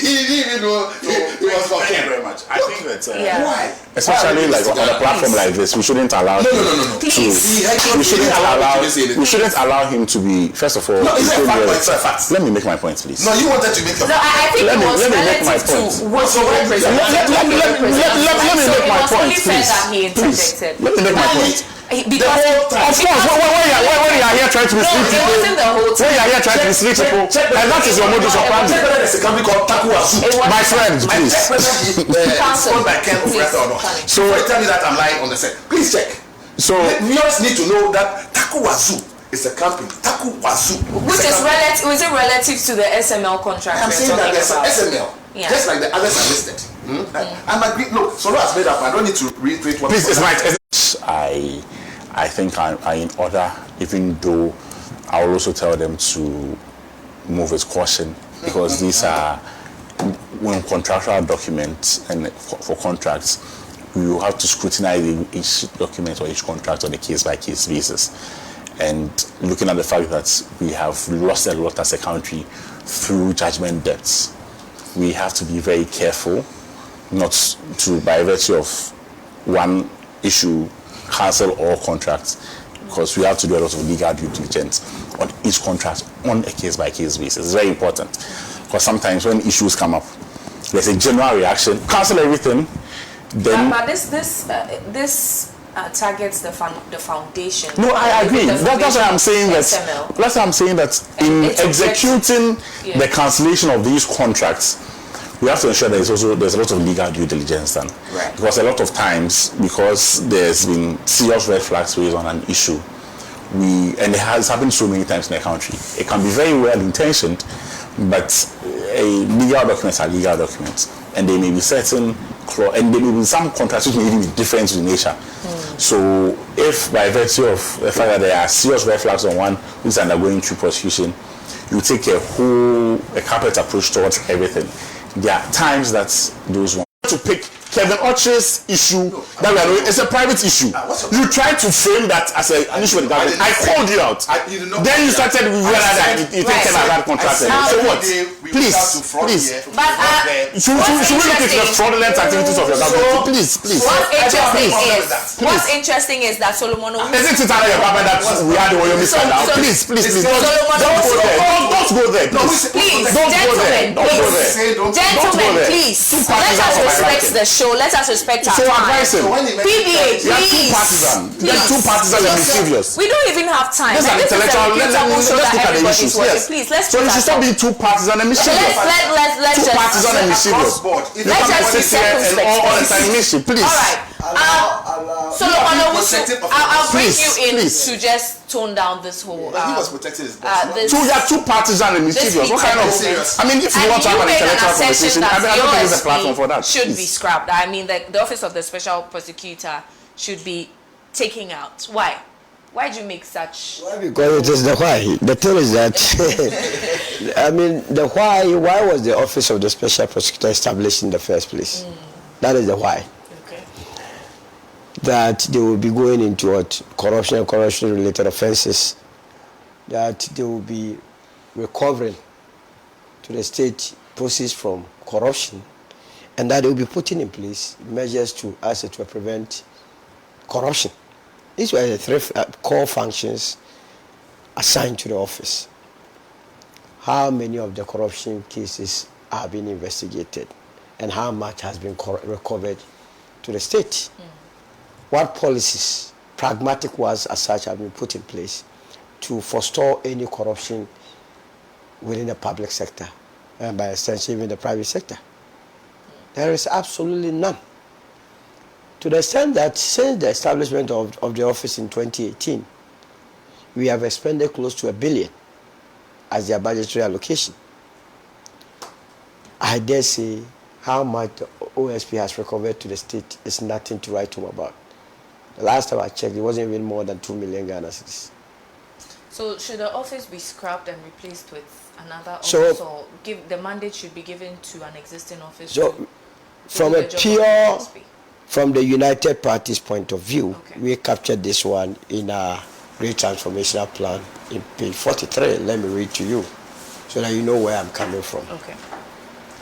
Speaker 2: he didn't know he was for.
Speaker 3: Thank you very much. I think that.
Speaker 2: Why?
Speaker 3: Especially like on a platform like this, we shouldn't allow.
Speaker 2: No.
Speaker 3: We shouldn't allow him to be. First of all, let me make my point, please.
Speaker 2: No, you wanted to make your point.
Speaker 1: No, I think it was relative to what you represent.
Speaker 3: Let me make my point, please. Let me make my point.
Speaker 1: Because
Speaker 3: of course, when you are here trying to mislead people, when you are here trying to mislead people, and that is your modus operandi. My friends, please.
Speaker 2: So tell me that I'm lying on the set. Please check. So viewers need to know that Taku Wazu is a company. Taku Wazu,
Speaker 1: which is relative to the SML contract.
Speaker 2: I'm saying that there's SML, just like the others are listed. I'm agreeing. Look, Solo has made up. I don't need to reiterate what.
Speaker 3: Please, it's right. I think I'm in order, even though I will also tell them to move with caution, because these are, when contractual documents and for contracts, you have to scrutinize each document or each contract on a case-by-case basis. And looking at the fact that we have lost a lot as a country through judgment debts, we have to be very careful not to, by virtue of one issue, cancel all contracts, because we have to do a lot of legal due diligence on each contract on a case-by-case basis. It's very important, because sometimes when issues come up, there's a general reaction, cancel everything, then...
Speaker 1: But this targets the foundation.
Speaker 3: No, I agree. That's why I'm saying that. That's why I'm saying that in executing the cancellation of these contracts, we have to ensure there's a lot of legal due diligence done.
Speaker 1: Right.
Speaker 3: Because a lot of times, because there's been serious red flags raised on an issue, and it has happened so many times in the country, it can be very well intentioned, but legal documents are legal documents, and they may be certain. And there may be some contracts which may even be different in nature. So if by virtue of the fact that there are serious red flags on one who is undergoing true prosecution, you take a corporate approach towards everything. There are times that those ones to pick Kevin Oche's issue that we are doing. It's a private issue. You tried to frame that as an issue with the government. I called you out. Then you started with that you take care of that contract. So what? Please. But should we look at the fraudulent activities of your government? Please.
Speaker 1: What's interesting is that Solomon.
Speaker 3: Isn't it under your government that we are the one you missed out? Please. Don't go there. Please, gentlemen,
Speaker 1: please. Let us respect the show. Let us respect our time. PBA, please.
Speaker 3: They are too partisan and mischievous.
Speaker 1: We don't even have time.
Speaker 3: This is an intellectual. Let's look at the issues. Yes.
Speaker 1: Please, let's.
Speaker 3: So you should stop being too partisan and mischievous.
Speaker 1: Let's
Speaker 3: too partisan and mischievous.
Speaker 1: Let's just be
Speaker 3: circumspect. Please.
Speaker 1: All right. Solomon, I'll bring you in to just tone down this whole.
Speaker 2: He was protecting his boss.
Speaker 3: You are too partisan and mischievous. What kind of? I mean, if you want to have an intellectual conversation, I don't think there's a platform for that.
Speaker 1: Should be scrapped. I mean, the office of the special prosecutor should be taken out. Why? Why do you make such?
Speaker 4: Because it is the why. The thing is that, I mean, the why was the office of the special prosecutor established in the first place? That is the why.
Speaker 1: Okay.
Speaker 4: That they will be going into what? Corruption and corruption-related offenses. That they will be recovering to the state proceeds from corruption, and that they will be putting in place measures to prevent corruption. These were the three core functions assigned to the office. How many of the corruption cases are being investigated, and how much has been recovered to the state? What policies, pragmatic ones as such, have been put in place to forestall any corruption within the public sector, and by extension even the private sector? There is absolutely none. To the extent that since the establishment of the office in 2018, we have expended close to $1 billion as their budgetary allocation. I dare say how much the OSP has recovered to the state is nothing to write home about. The last time I checked, it wasn't even more than 2 million Ghana cedis.
Speaker 1: So should the office be scrapped and replaced with another office, or the mandate should be given to an existing office?
Speaker 4: So, from the United Party's point of view, we captured this one in our great transformational plan in page 43. Let me read to you so that you know where I'm coming from.
Speaker 1: Okay.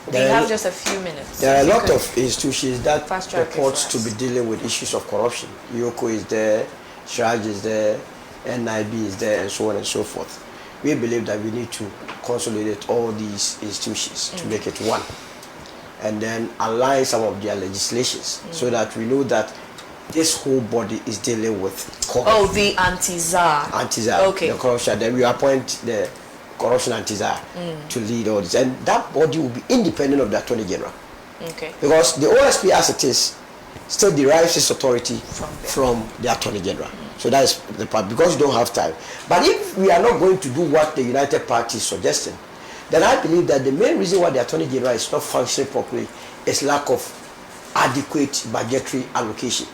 Speaker 1: We have just a few minutes.
Speaker 4: There are a lot of institutions that purports to be dealing with issues of corruption. YOCO is there, SHRAJ is there, NIB is there, and so on and so forth. We believe that we need to consolidate all these institutions to make it one, and then align some of their legislations so that we know that this whole body is dealing with corruption.
Speaker 1: Oh, the anti-ZAR.
Speaker 4: Anti-ZAR, okay. The corruption. Then we appoint the corruption anti-ZAR to lead all this. And that body will be independent of the Attorney General.
Speaker 1: Okay.
Speaker 4: Because the OSP as it is still derives its authority from the Attorney General. So that is the part, because you don't have time. But if we are not going to do what the United Party is suggesting, then I believe that the main reason why the Attorney General is not functioning properly is lack of adequate budgetary allocation.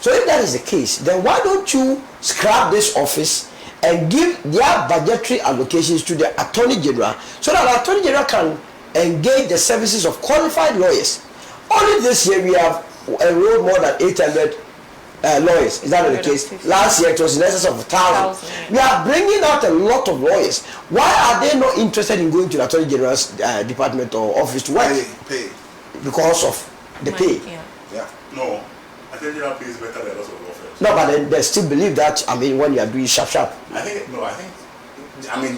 Speaker 4: So if that is the case, then why don't you scrap this office and give their budgetary allocations to the Attorney General so that the Attorney General can engage the services of qualified lawyers. Only this year we have enrolled more than 800 lawyers. Is that not the case? Last year it was in excess of 1,000. We are bringing out a lot of lawyers. Why are they not interested in going to the Attorney General's department or office to work?
Speaker 2: Pay.
Speaker 4: Because of the pay.
Speaker 3: Yeah. No. Attorney General pays better than lots of law firms.
Speaker 4: No, but then they still believe that, when you are doing sharp.
Speaker 3: I think,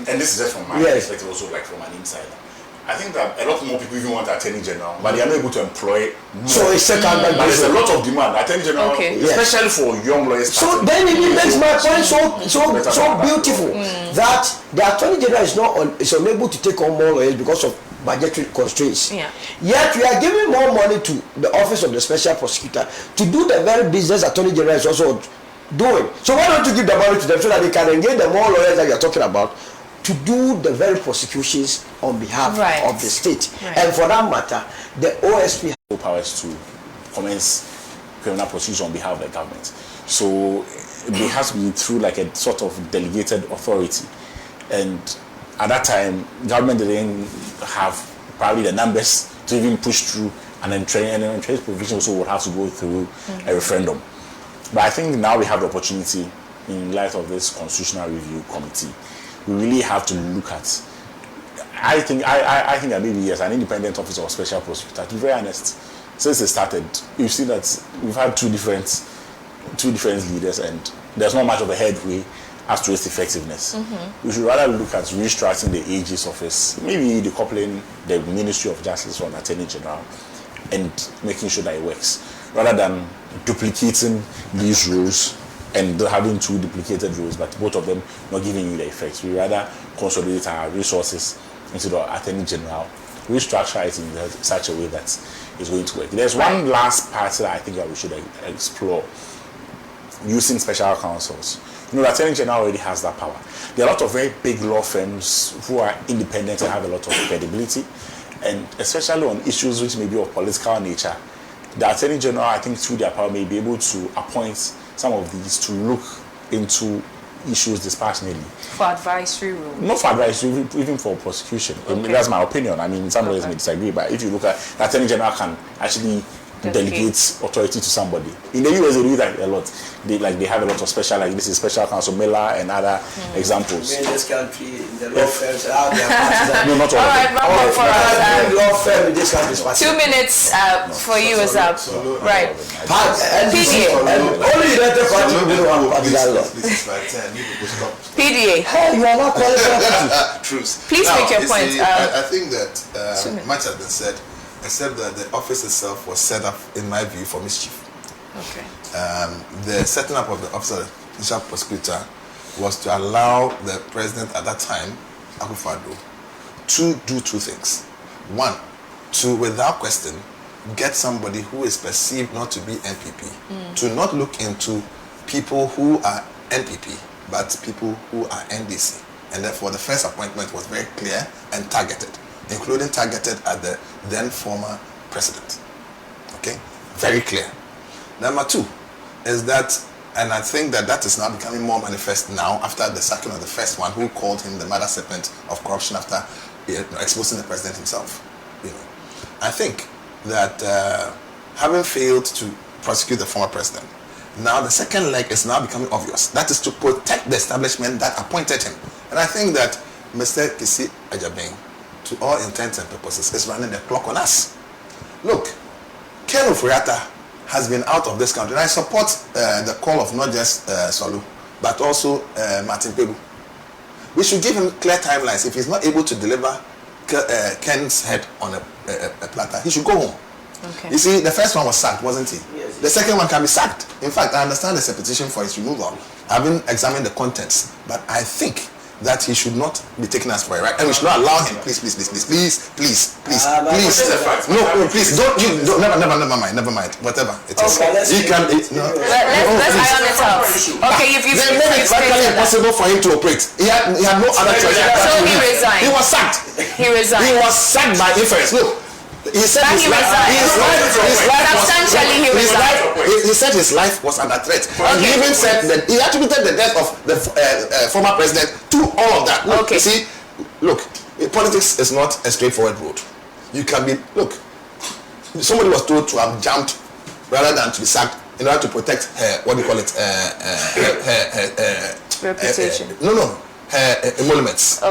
Speaker 3: and this is just from my perspective also, like from an insider. I think that a lot more people even want Attorney General, but they are not able to employ more.
Speaker 4: So it's second.
Speaker 3: But there's a lot of demand. Attorney General, especially for young lawyers.
Speaker 4: So then it makes my point so beautiful that the Attorney General is unable to take on more lawyers because of budgetary constraints. Yet we are giving more money to the office of the special prosecutor to do the very business Attorney General is also doing. So why don't you give the money to them so that they can engage the more lawyers that you are talking about to do the very prosecutions on behalf of the state. And for that matter, the OSP has
Speaker 3: powers to commence criminal prosecution on behalf of the government. So it has to be through like a sort of delegated authority. And at that time, government didn't have probably the numbers to even push through an entrenched provision also would have to go through a referendum. But I think now we have the opportunity in light of this Constitutional Review Committee. We really have to look at. I think that maybe as an independent officer or special prosecutor, to be very honest, since it started, you've seen that we've had two different leaders, and there's not much of a headway as to its effectiveness. We should rather look at restructuring the AG's office, maybe decoupling the Ministry of Justice from Attorney General, and making sure that it works, rather than duplicating these roles and having two duplicated roles, but both of them not giving you the effects. We rather consolidate our resources into the Attorney General, restructure it in such a way that it's going to work. There's one last part that I think that we should explore, using special counsels. The Attorney General already has that power. There are a lot of very big law firms who are independent and have a lot of credibility, and especially on issues which may be of political nature, the Attorney General, I think through their power, may be able to appoint some of these to look into issues dispassionately.
Speaker 1: For advisory role?
Speaker 3: Not for advisory, even for prosecution. That's my opinion. Some lawyers may disagree, but if you look at the Attorney General can actually delegate authority to somebody. In the US, they do that a lot. They have a lot of special, like this is Special Counsel Miller and other examples.
Speaker 4: In this country, the law firms are there.
Speaker 3: No, not all.
Speaker 1: All right, wrap up for us.
Speaker 4: Law firm in this country is
Speaker 1: 2 minutes for you is up. Right.
Speaker 4: PDA. Only United Party will have partisan law.
Speaker 1: PDA.
Speaker 4: Hey, you are not qualified.
Speaker 2: Truth.
Speaker 1: Please make your point.
Speaker 2: I think that much has been said, except that the office itself was set up, in my view, for mischief.
Speaker 1: Okay.
Speaker 2: The setting up of the office of the special prosecutor was to allow the president at that time, Akufo-Addo, to do two things. One, to, without question, get somebody who is perceived not to be NPP, to not look into people who are NPP, but people who are NDC. And therefore, the first appointment was very clear and targeted, including targeted at the then former president. Okay? Very clear. Number two is that, and I think that is now becoming more manifest now after the sacking of the first one, who called him the mother serpent of corruption after exposing the president himself. I think that having failed to prosecute the former president, now the second leg is now becoming obvious. That is to protect the establishment that appointed him. And I think that Mr. Kwesi Agyebeng, to all intents and purposes, is running the clock on us. Look, Ken Ofori-Atta has been out of this country. And I support the call of not just Swalu, but also Martin Pegu. We should give him clear timelines. If he's not able to deliver Ken's head on a platter, he should go home.
Speaker 1: Okay.
Speaker 2: You see, the first one was sacked, wasn't he? Yes. The second one can be sacked. In fact, I understand there's a petition for his removal. I haven't examined the contents, but I think that he should not be taken as for a right, and we should not allow him. Please. No, please, never mind. Whatever it is, he can.
Speaker 1: Let's iron it out. Okay, if
Speaker 2: then maybe it's practically impossible for him to operate. He had no other choice.
Speaker 1: So he resigned.
Speaker 2: He was sacked.
Speaker 1: He resigned.
Speaker 2: He was sacked by inference. Look, He said his life was under threat. Okay. He even said that he attributed the death of the former president to all of that. Look, you see, look, politics is not a straightforward road. You can be, look, somebody was told to have jumped rather than to be sacked in order to protect her, what do you call it,
Speaker 1: reputation.
Speaker 2: Her emoluments.